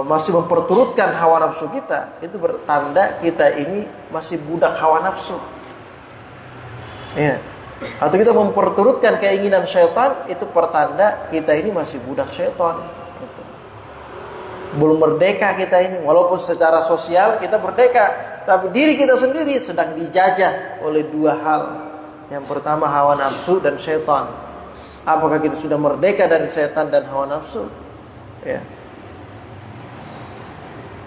masih memperturutkan hawa nafsu kita, itu bertanda kita ini masih budak hawa nafsu. Ya. Atau kita memperturutkan keinginan syaitan, itu pertanda kita ini masih budak syaitan. Gitu. Belum merdeka kita ini, walaupun secara sosial kita merdeka, tapi diri kita sendiri sedang dijajah oleh dua hal. Yang pertama hawa nafsu dan syaitan. Apakah kita sudah merdeka dari syaitan dan hawa nafsu? Ya.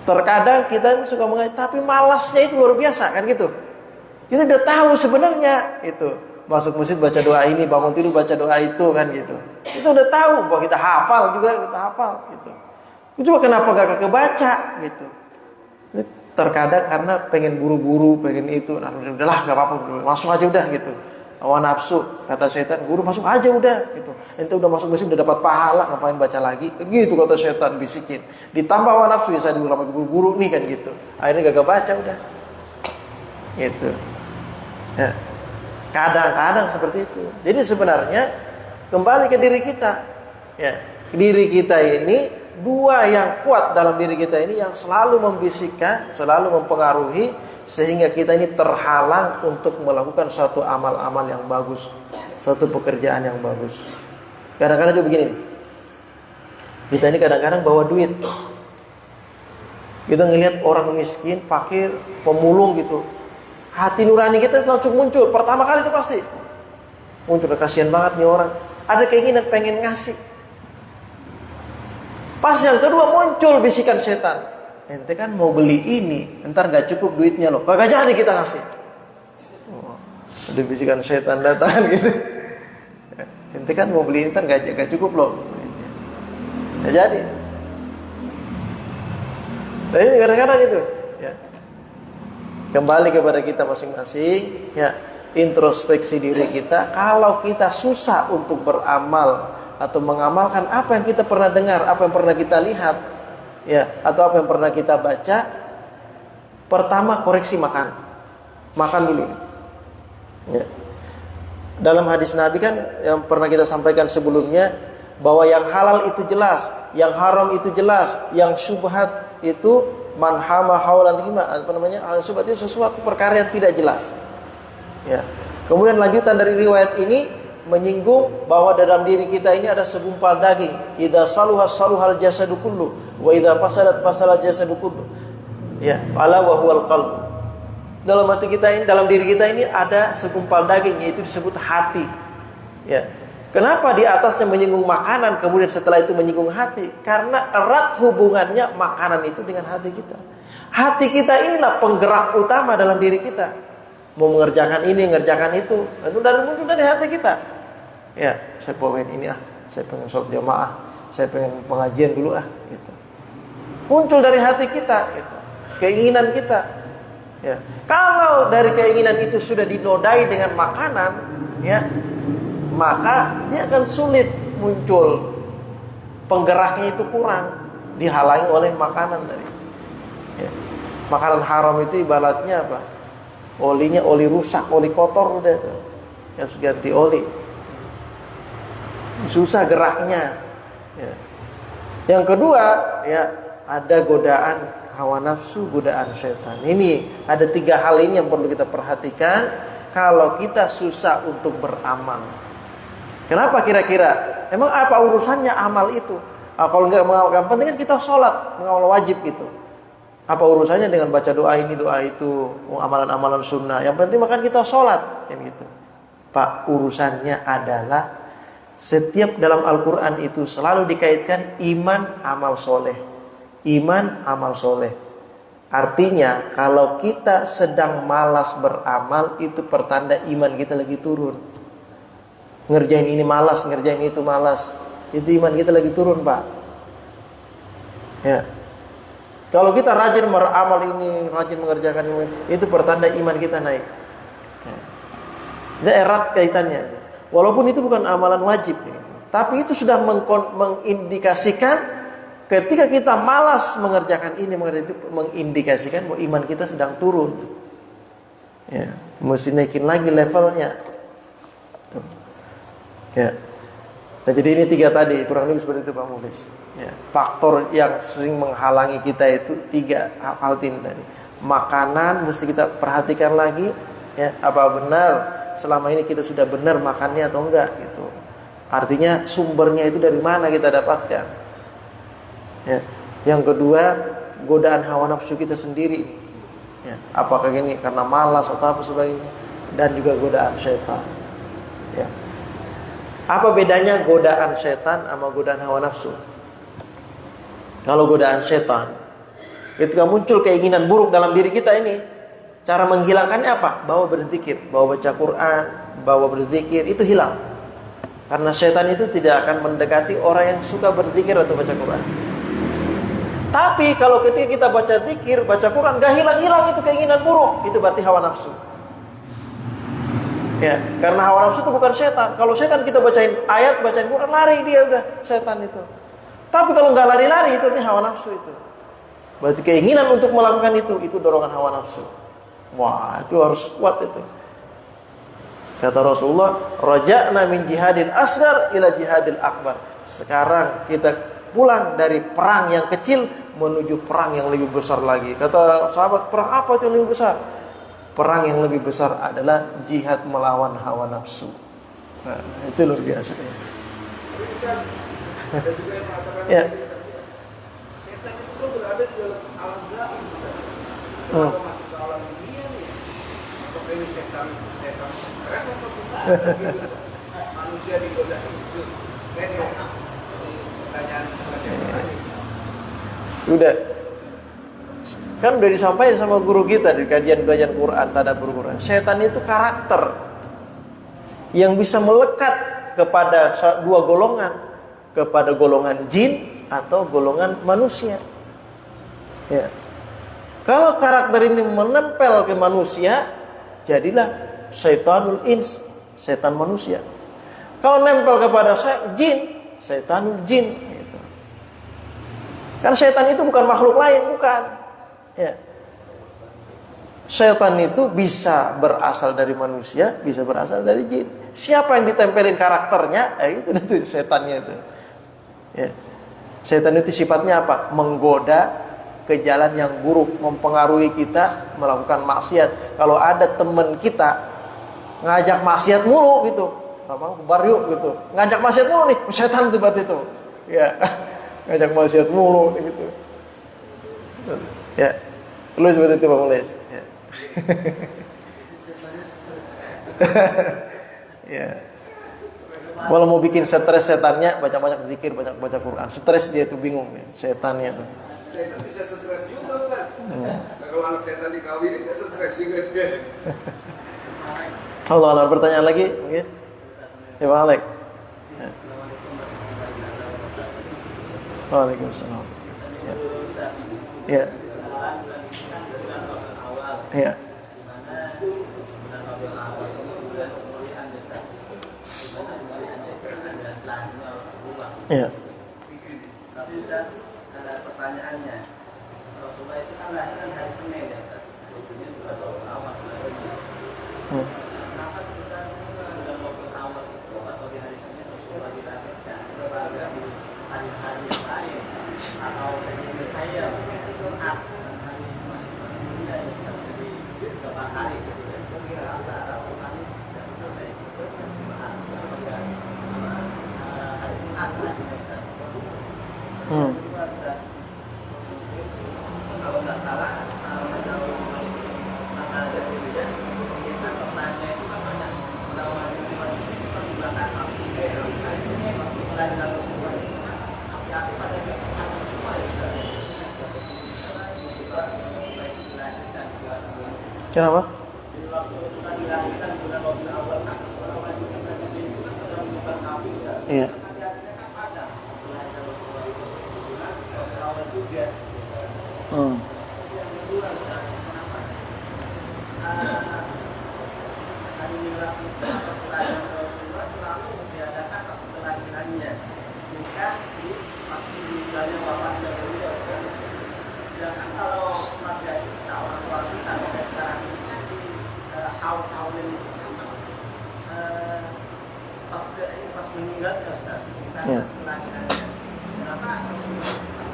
Terkadang kita suka mengatakan, tapi malasnya itu luar biasa, kan gitu. Kita udah tahu sebenarnya itu. Masuk masjid baca doa ini, bangun tidur baca doa itu, kan gitu. Kita udah tahu, bahwa kita hafal juga, kita hafal gitu. Cuma kenapa gak kebaca gitu. Terkadang karena pengen buru-buru, pengen itu, nah udahlah gak apa-apa, masuk aja udah gitu. Hawa nafsu, kata syaitan, guru masuk aja udah gitu. Ente udah masuk masjid udah dapat pahala, ngapain baca lagi? Gitu kata syaitan, bisikin. Ditambah hawa nafsu, ya saya diulang buru-buru nih kan gitu. Akhirnya gak baca udah. Gitu. Ya. Kadang-kadang seperti itu. Jadi sebenarnya kembali ke diri kita. Ya, diri kita ini dua yang kuat dalam diri kita ini yang selalu membisikkan, selalu mempengaruhi sehingga kita ini terhalang untuk melakukan suatu amal-amal yang bagus, suatu pekerjaan yang bagus. Kadang-kadang juga begini nih. Kita ini kadang-kadang bawa duit. Kita ngelihat orang miskin, fakir, pemulung gitu. Hati nurani kita langsung muncul. Pertama kali itu pasti muncul, kasihan banget nih orang. Ada keinginan pengen ngasih. Pas yang kedua muncul bisikan setan. Ente kan mau beli ini, ntar gak cukup duitnya loh. Gak jadi kita ngasih. Ada bisikan setan datang gitu. Ente kan mau beli ini, ntar gak cukup loh. Gak jadi. Nah, ini kadang-kadang itu, ya. Kembali kepada kita masing-masing, ya, introspeksi diri kita. Kalau kita susah untuk beramal atau mengamalkan apa yang kita pernah dengar, apa yang pernah kita lihat, ya, atau apa yang pernah kita baca, pertama koreksi makan dulu. Ya. Dalam hadis Nabi kan yang pernah kita sampaikan sebelumnya, bahwa yang halal itu jelas, yang haram itu jelas, yang syubhat itu man hama haulan hima, apa namanya? Syubhat itu sesuatu perkara yang tidak jelas. Ya. Kemudian lanjutan dari riwayat ini menyinggung bahwa dalam diri kita ini ada segumpal daging. Idza saluha saluhal jasadu kullu wa idza fasadat fasala jasadu kullu. Ya, ala wa huwal qalb. Dalam hati kita ini, dalam diri kita ini ada segumpal daging, yaitu disebut hati. Ya. Kenapa di atasnya menyinggung makanan, kemudian setelah itu menyinggung hati? Karena erat hubungannya makanan itu dengan hati kita. Hati kita inilah penggerak utama dalam diri kita. Mau mengerjakan ini, mengerjakan itu muncul dari hati kita. Ya, saya pengen ini saya pengen sholat jamaah, saya pengen pengajian dulu gitu. Muncul dari hati kita, gitu. Keinginan kita. Ya. Kalau dari keinginan itu sudah dinodai dengan makanan, ya, maka dia akan sulit muncul. Penggeraknya itu kurang, dihalangi oleh makanan tadi. Ya. Makanan haram itu ibaratnya apa? Olinya oli rusak, oli kotor udah tuh. Harus ganti oli. Susah geraknya. Ya. Yang kedua, ya, ada godaan hawa nafsu, godaan setan. Ini ada 3 hal ini yang perlu kita perhatikan kalau kita susah untuk beramal. Kenapa kira-kira? Emang apa urusannya amal itu? Kalau nggak mengamalkan, penting kan kita sholat, mengamal wajib gitu. Apa urusannya dengan baca doa ini, doa itu, amalan-amalan sunnah? Yang penting makan kita sholat, kan gitu. Pak, urusannya adalah setiap dalam Al-Quran itu selalu dikaitkan iman, amal soleh. Iman, amal soleh. Artinya kalau kita sedang malas beramal, itu pertanda iman kita lagi turun. Ngerjain ini malas, ngerjain itu malas, itu iman kita lagi turun, Pak. Ya. Kalau kita rajin beramal ini, rajin mengerjakan ini, itu pertanda iman kita naik. Ya. Itu erat kaitannya. Walaupun itu bukan amalan wajib, tapi itu sudah mengindikasikan ketika kita malas mengerjakan ini, mengerjakan itu, mengindikasikan bahwa iman kita sedang turun. Ya, mesti naikin lagi levelnya. Ya. Nah, jadi ini 3 tadi, kurang lebih seperti itu Pak Mulis. Ya, faktor yang sering menghalangi kita itu 3 hal ini tadi. Makanan mesti kita perhatikan lagi, ya, apa benar selama ini kita sudah benar makannya atau enggak gitu. Artinya sumbernya itu dari mana kita dapatkan. Ya. Yang kedua, godaan hawa nafsu kita sendiri. Ya. Apakah ini karena malas atau apa sebagainya, dan juga godaan setan. Ya. Apa bedanya godaan setan sama godaan hawa nafsu? Kalau godaan setan, ketika muncul keinginan buruk dalam diri kita ini, cara menghilangkannya apa? Bawa berzikir, bawa baca Quran, bawa berzikir, itu hilang. Karena setan itu tidak akan mendekati orang yang suka berzikir atau baca Quran. Tapi kalau ketika kita baca zikir, baca Quran, gak hilang-hilang itu keinginan buruk, itu berarti hawa nafsu. Ya, karena hawa nafsu itu bukan setan. Kalau setan kita bacain ayat, bacain Quran, lari dia udah, setan itu. Tapi kalau nggak lari-lari, itu hawa nafsu itu. Berarti keinginan untuk melakukan itu dorongan hawa nafsu. Wah, itu harus kuat itu. Kata Rasulullah, raja'na min jihadil asghar ila jihadil akbar. Sekarang kita pulang dari perang yang kecil menuju perang yang lebih besar lagi. Kata sahabat, perang apa itu yang lebih besar? Perang yang lebih besar adalah jihad melawan hawa nafsu. Nah, itu luar biasa. Ada juga yang mengatakan ya. Setan itu berada di dalam alam gaib. Kalau masuk ke alam dunia nih, apakah ini setan stres atau bukan? Manusia digoda itu. Kan ya, pertanyaan setan. Udah. Kan udah disampaikan sama guru kita di kajian-kajian Quran, tadabbur Quran. Setan itu karakter yang bisa melekat kepada 2 golongan, kepada golongan jin atau golongan manusia. Ya. Kalau karakter ini menempel ke manusia, jadilah syaitanul ins, setan manusia. Kalau nempel kepada jin, syaitanul jin. Gitu. Karena syaitan itu bukan makhluk lain, bukan. Ya. Syaitan itu bisa berasal dari manusia, bisa berasal dari jin. Siapa yang ditempelin karakternya, itu setannya itu. Ya. Syaitan itu sifatnya apa? Menggoda ke jalan yang buruk, mempengaruhi kita melakukan maksiat. Kalau ada teman kita ngajak maksiat mulu gitu, apa bar yuk gitu, ngajak maksiat mulu nih, setan itu berarti itu. Ya, ngajak maksiat mulu gitu. Ya, lu seperti itu Bang Mulis. Ya. Ya. Kalau mau bikin stres setannya, baca-baca zikir, baca Quran. Stres dia tuh bingung ya, setannya tuh. Setan bisa stres juga Ustaz. Nah, kalau anak setan dikawinin stres juga dia. Allah, pertanyaan lagi mungkin? Ya Pak Alek. Ya. Waalaikumsalam. Ya. Ya. Ya. Tapi Ustaz, pertanyaannya, Rasulullah itu kan lahir hari Senin ya Ustaz. Maksudnya juga awal. Kenapa sebenarnya dalam waktu awal itu atau di hari Senin Rasulullah dilahirkan berbeda di hari-hari yang lain atau sehingga kaya Jumat hari Jumat ya Ustaz, jadi beberapa hari gitu ya. Rasa atau manis dan sampai Jumat hari Jumat lagi Ustaz. Kalau nggak salah masalah dari dia kita pesannya itu kan banyak melawan manusia itu kan belakang ini masih mulai dalam semua api-api pada kesempatan semua itu Kenapa? di waktu sudah dilahirkan bulan waktu awal kan orang manusia itu kan sudah bukan api Iya. Yang kedua, kenapa sih hari Minggu itu kelahiran Rasulullah selalu diadakan pas kelahirannya, bukan di pas meninggalnya wafatnya beliau. Sedangkan kalau keluarga kita, orang tua kita pada sekarang ini kan di haul-haulin itu kan pas meninggalnya Ustaz, bukan pas kelahirannya. Kenapa Rasulullah pas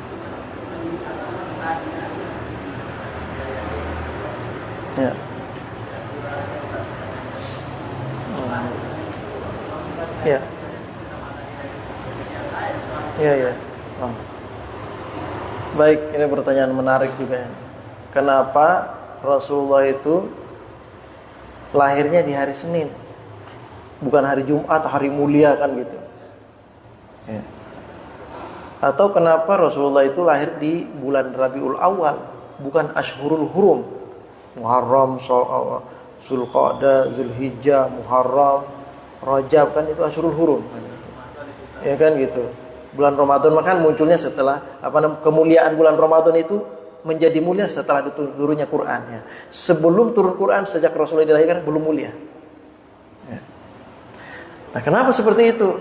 meninggal pas kelahirannya? Ya. Ya. Ya, ya. Oh. Baik, ini pertanyaan menarik juga. Kenapa Rasulullah itu lahirnya di hari Senin, bukan hari Jumat atau hari mulia kan gitu? Ya. Atau kenapa Rasulullah itu lahir di bulan Rabiul Awal, bukan Ashhurul Hurum, Muharram, Zulqa'dah, Zulhijjah, Muharram, Rajab, kan itu Ashhurul Hurum. Ya kan gitu. Bulan Ramadan kan munculnya setelah kemuliaan bulan Ramadan itu menjadi mulia setelah turunnya Quran ya. Sebelum turun Quran sejak Rasulullah dilahirkan belum mulia. Ya. Nah, kenapa seperti itu?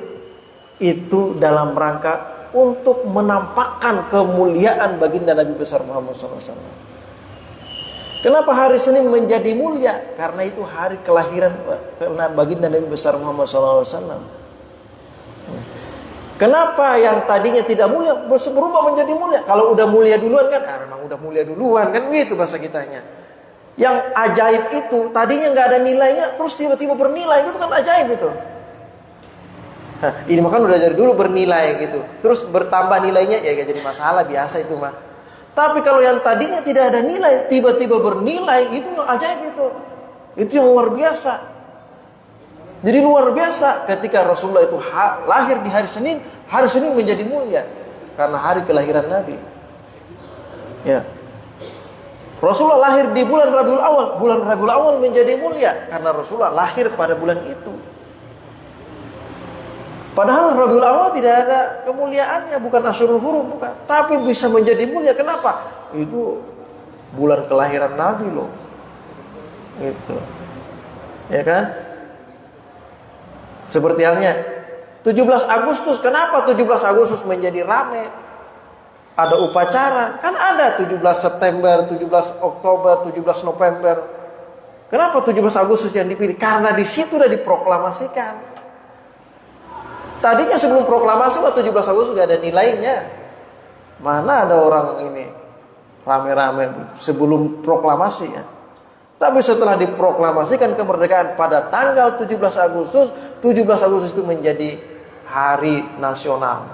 Itu dalam rangka untuk menampakkan kemuliaan baginda Nabi besar Muhammad SAW. Kenapa hari Senin menjadi mulia? Karena itu hari kelahiran baginda Nabi besar Muhammad SAW. Kenapa yang tadinya tidak mulia berubah menjadi mulia? Kalau udah mulia duluan kan, memang udah mulia duluan kan, begitu bahasa kitanya. Yang ajaib itu tadinya nggak ada nilainya, terus tiba-tiba bernilai, itu kan ajaib itu. Nah, ini makan udah dari dulu bernilai gitu, terus bertambah nilainya ya gak jadi masalah, biasa itu mah. Tapi kalau yang tadinya tidak ada nilai tiba-tiba bernilai, itu yang ajaib itu yang luar biasa. Jadi luar biasa ketika Rasulullah itu lahir di hari Senin menjadi mulia karena hari kelahiran Nabi. Ya. Rasulullah lahir di bulan Rabiul Awal menjadi mulia karena Rasulullah lahir pada bulan itu. Padahal Rabiul Awal tidak ada kemuliaannya, bukan Asyurul Hurum, bukan. Tapi bisa menjadi mulia. Kenapa? Itu bulan kelahiran Nabi loh. Gitu. Ya kan? Seperti halnya 17 Agustus. Kenapa 17 Agustus menjadi rame? Ada upacara. Kan ada 17 September, 17 Oktober, 17 November. Kenapa 17 Agustus yang dipilih? Karena di situ sudah diproklamasikan. Tadinya sebelum proklamasi 17 Agustus gak ada nilainya. Mana ada orang ini rame-rame sebelum proklamasi ya. Tapi setelah diproklamasikan kemerdekaan pada tanggal 17 Agustus, 17 Agustus itu menjadi hari nasional.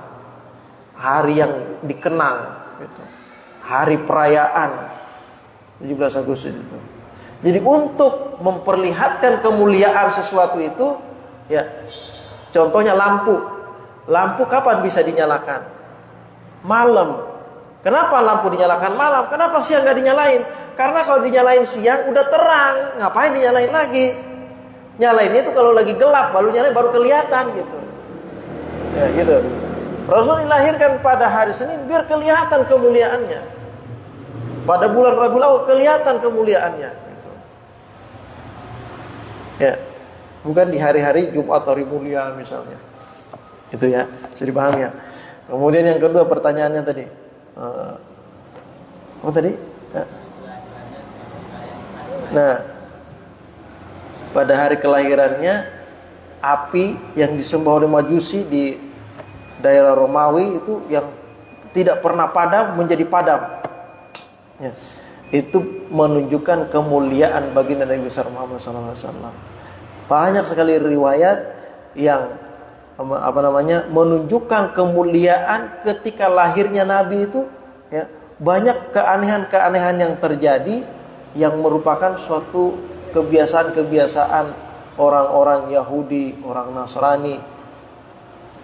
Hari yang dikenang gitu. Hari perayaan 17 Agustus itu. Jadi untuk memperlihatkan kemuliaan sesuatu itu ya, contohnya lampu. Lampu kapan bisa dinyalakan? Malam. Kenapa lampu dinyalakan malam? Kenapa siang nggak dinyalain? Karena kalau dinyalain siang udah terang. Ngapain dinyalain lagi? Nyalainnya itu kalau lagi gelap, baru nyalain, baru kelihatan gitu. Ya gitu. Rasul dilahirkan pada hari Senin biar kelihatan kemuliaannya. Pada bulan Rabiul Awal kelihatan kemuliaannya. Gitu. Ya. Bukan di hari-hari Jumat hari mulia misalnya. Itu ya, bisa dipahami ya. Kemudian yang kedua pertanyaannya tadi. Apa tadi? Nah, pada hari kelahirannya api yang disembah oleh Majusi di daerah Romawi itu yang tidak pernah padam menjadi padam. Ya. Itu menunjukkan kemuliaan baginda Nabi besar Muhammad SAW. Banyak sekali riwayat yang menunjukkan kemuliaan ketika lahirnya Nabi itu ya, banyak keanehan-keanehan yang terjadi yang merupakan suatu kebiasaan-kebiasaan orang-orang Yahudi, orang Nasrani,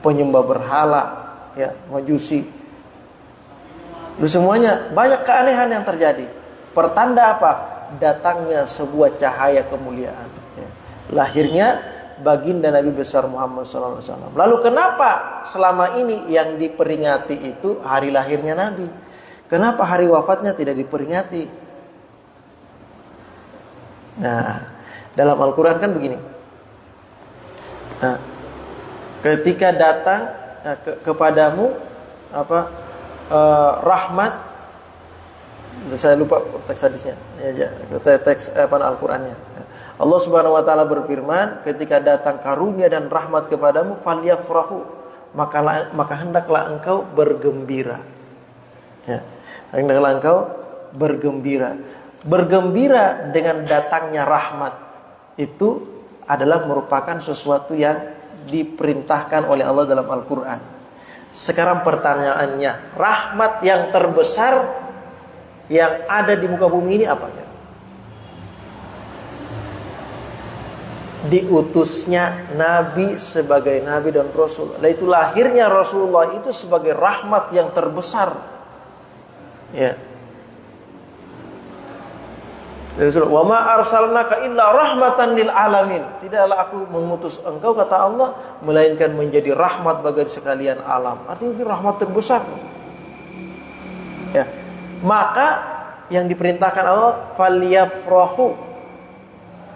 penyembah berhala, ya, Majusi. Itu semuanya banyak keanehan yang terjadi. Pertanda apa? Datangnya sebuah cahaya kemuliaan. Ya. Lahirnya baginda Nabi besar Muhammad SAW. Lalu kenapa selama ini yang diperingati itu hari lahirnya Nabi? Kenapa hari wafatnya tidak diperingati? Nah, dalam Al-Quran kan begini. Nah, ketika datang kepadamu rahmat, saya lupa teks hadisnya, teks Al-Qurannya. Allah Subhanahu wa taala berfirman, ketika datang karunia dan rahmat kepadamu falyafrahu, maka hendaklah engkau bergembira. Ya, hendaklah engkau bergembira. Bergembira dengan datangnya rahmat itu adalah merupakan sesuatu yang diperintahkan oleh Allah dalam Al-Qur'an. Sekarang pertanyaannya, rahmat yang terbesar yang ada di muka bumi ini apanya? Diutusnya Nabi sebagai Nabi dan Rasul. Nah, itu lahirnya Rasulullah itu sebagai rahmat yang terbesar. Ya. Wa ma arsalnaka illa rahmatan lil alamin. Tidaklah aku mengutus engkau, kata Allah, melainkan menjadi rahmat bagi sekalian alam. Artinya ini rahmat terbesar. Ya. Maka yang diperintahkan Allah falyafrahu,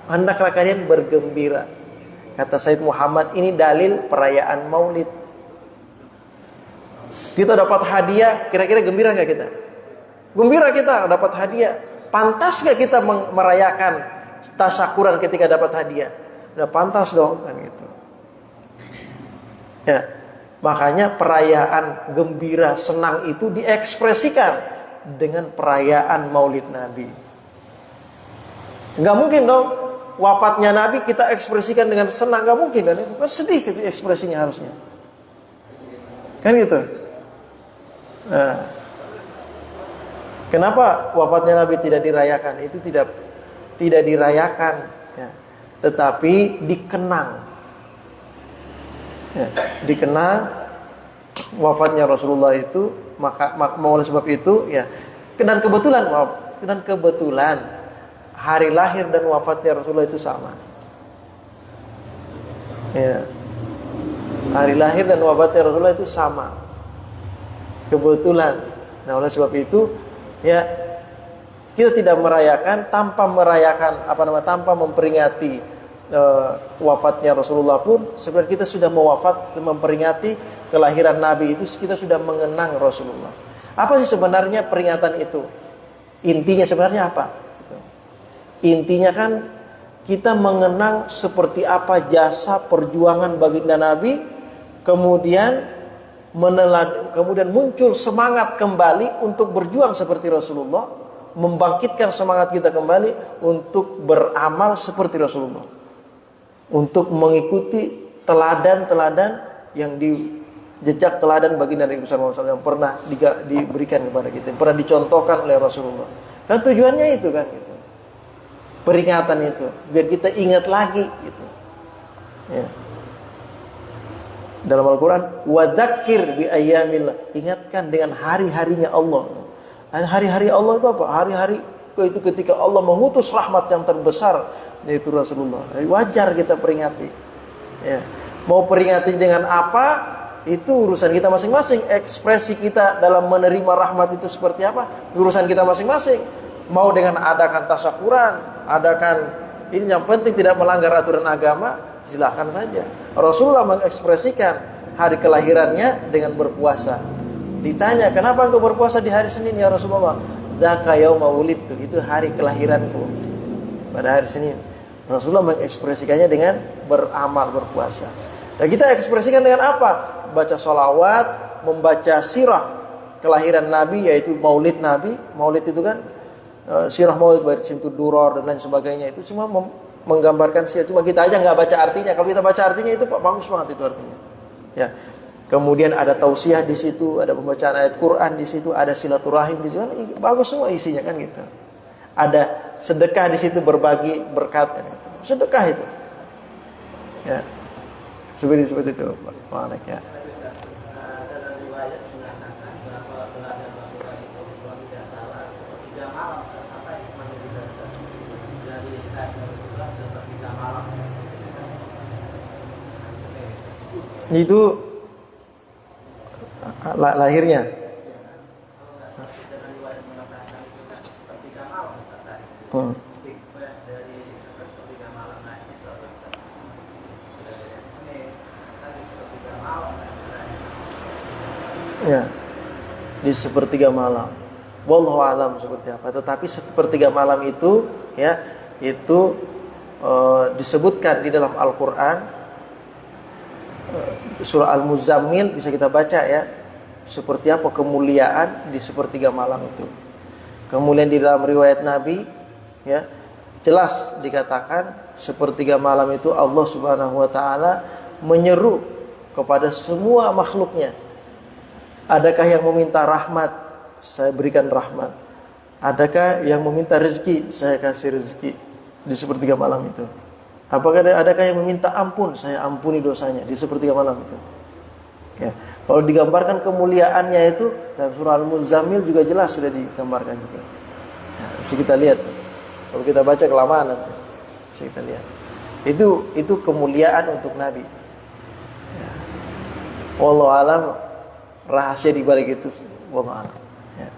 hendaklah kalian bergembira. Kata Said Muhammad, ini dalil perayaan Maulid. Kita dapat hadiah, kira-kira gembira gak kita? Gembira kita dapat hadiah. Pantas gak kita merayakan tasyakuran ketika dapat hadiah? Udah pantas dong kan gitu. Ya, makanya perayaan gembira, senang itu diekspresikan dengan perayaan Maulid Nabi. Gak mungkin dong wafatnya Nabi kita ekspresikan dengan senang, gak mungkin, dan itu kan sedih gitu ekspresinya harusnya. Kan gitu. Nah, kenapa wafatnya Nabi tidak dirayakan? Itu tidak dirayakan, ya, tetapi dikenang. Ya, dikenang wafatnya Rasulullah itu, maka oleh sebab itu, ya, dan kebetulan hari lahir dan wafatnya Rasulullah itu sama. Ya. Hari lahir dan wafatnya Rasulullah itu sama. Kebetulan. Nah, oleh sebab itu ya kita tidak merayakan tanpa memperingati wafatnya Rasulullah pun sebenarnya kita sudah memperingati kelahiran Nabi itu, kita sudah mengenang Rasulullah. Apa sih sebenarnya peringatan itu? Intinya sebenarnya apa? Intinya kan kita mengenang seperti apa jasa perjuangan baginda Nabi, kemudian muncul semangat kembali untuk berjuang seperti Rasulullah, membangkitkan semangat kita kembali untuk beramal seperti Rasulullah, untuk mengikuti teladan-teladan yang jejak teladan baginda Nabi Muhammad SAW yang pernah diberikan kepada kita, yang pernah dicontohkan oleh Rasulullah. Kan tujuannya itu kan, gitu. Peringatan itu biar kita ingat lagi gitu. Ya. Dalam Al-Quran, wadzakir bi ayyamillah, ingatkan dengan hari-harinya Allah. Hari-hari Allah itu apa? Hari-hari itu ketika Allah mengutus rahmat yang terbesar, yaitu Rasulullah. Jadi wajar kita peringati. Ya. Mau peringati dengan apa? Itu urusan kita masing-masing. Ekspresi kita dalam menerima rahmat itu seperti apa? Urusan kita masing-masing. Mau dengan adakan tasyakuran, adakan ini, yang penting tidak melanggar aturan agama, silahkan saja. Rasulullah mengekspresikan hari kelahirannya dengan berpuasa. Ditanya, kenapa engkau berpuasa di hari Senin ya Rasulullah? Dzaka yauma wulidtu, itu hari kelahiranku, pada hari Senin. Rasulullah mengekspresikannya dengan beramal, berpuasa. Dan kita ekspresikan dengan apa? Baca sholawat, membaca sirah kelahiran Nabi, yaitu maulid Nabi. Maulid itu kan sirah maulid, itu duror dan lain sebagainya, itu semua menggambarkan sirah. Cuma kita aja nggak baca artinya. Kalau kita baca artinya itu bagus banget itu artinya. Ya. Kemudian ada tausiah di situ, ada pembacaan ayat Quran di situ, ada silaturahim di situ, kan bagus semua isinya kan gitu. Ada sedekah di situ, berbagi berkat kan gitu. Sedekah itu. Ya. Seperti itu, Pak Manek ya. Itu lahirnya. Ya, di sepertiga malam. Wallahu alam seperti apa. Tetapi sepertiga malam itu, ya, itu disebutkan di dalam Al-Quran. Surah Al-Muzammil bisa kita baca ya, seperti apa kemuliaan di sepertiga malam itu. Kemudian di dalam riwayat Nabi ya, jelas dikatakan sepertiga malam itu Allah Subhanahu wa taala menyeru kepada semua makhluknya. Adakah yang meminta rahmat? Saya berikan rahmat. Adakah yang meminta rezeki? Saya kasih rezeki di sepertiga malam itu. Adakah yang meminta ampun? Saya ampuni dosanya di sepertiga malam itu. Ya. Kalau digambarkan kemuliaannya itu dalam surah Al-Muzammil juga jelas sudah digambarkan juga. Ya, bisa kita lihat. Kalau kita baca kelamaan nanti, bisa kita lihat. Itu kemuliaan untuk Nabi. Ya. Wallahu alam, rahasia di balik itu. Wallahu alam. Ya.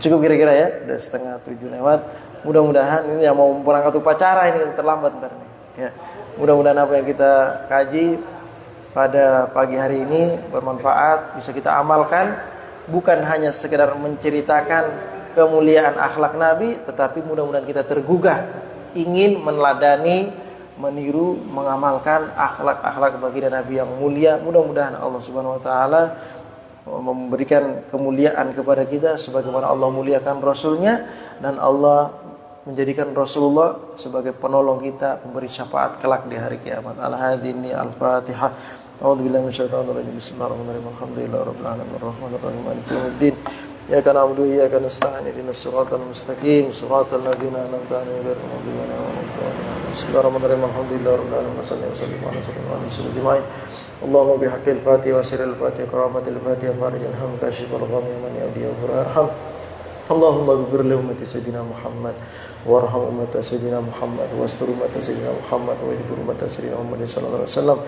Cukup kira-kira ya, udah 6:30 lewat. Mudah-mudahan ini yang mau berangkat upacara ini terlambat ntar nih. Ya. Mudah-mudahan apa yang kita kaji pada pagi hari ini bermanfaat, bisa kita amalkan, bukan hanya sekedar menceritakan kemuliaan akhlak Nabi, tetapi mudah-mudahan kita tergugah ingin meneladani, meniru, mengamalkan akhlak-akhlak baginda Nabi yang mulia. Mudah-mudahan Allah Subhanahu wa taala memberikan kemuliaan kepada kita sebagaimana Allah muliakan Rasulnya, dan Allah menjadikan Rasulullah sebagai penolong kita, pemberi syafaat kelak di hari kiamat. Al-Hadini Al-Fatihah. A'udzubillahi minasyaitonir rajim. Bismillahirrahmanirrahim. Alhamdulillahirabbil alamin arrahmanir rahim maliki yaumiddin. Iyyaka na'budu wa iyyaka nasta'in. Ihdinas siratal mustaqim. Siratal ladzina an'amta 'alaihim ghairil maghdubi 'alaihim waladdallin. Bismillahirrahmanirrahim. Alhamdulillahirabbil alamin. Wassallallahu ala sayyidina Muhammad. Allahumma bihaqqil Fatihah wa sirril Fatihah karamatil Fatihah farijan ham kashifal gham ya man ya'di wa arham. Allahumma ighfir li ummati sayyidina Muhammad warham ummata sayyidina Muhammad wastur ummata sayyidina Muhammad wa ijbur ummata sayyidina Muhammad sallallahu alaihi wasallam.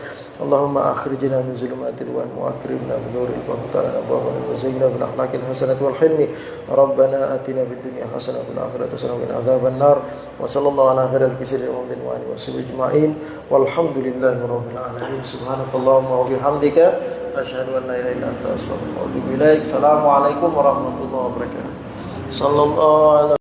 Allahumma akhrijna min zulumatil wahm wa akrimna bi nuril bahtarana wa zayyina bil akhlaqil hasanati wal hilmi. Rabbana atina fid dunya hasanah wa fil akhirati hasanah wa qina adzaban nar. Wa sallallahu ala khairil katsirin mu'minin wa alihi washabihi ajma'in. Walhamdulillahi rabbil alamin. Subhanakallahumma wa bihamdika asyhadu an la ilaha illa anta astaghfiruka wa atubu ilaik. Assalamualaikum warahmatullahi wabarakatuh. Sallallahu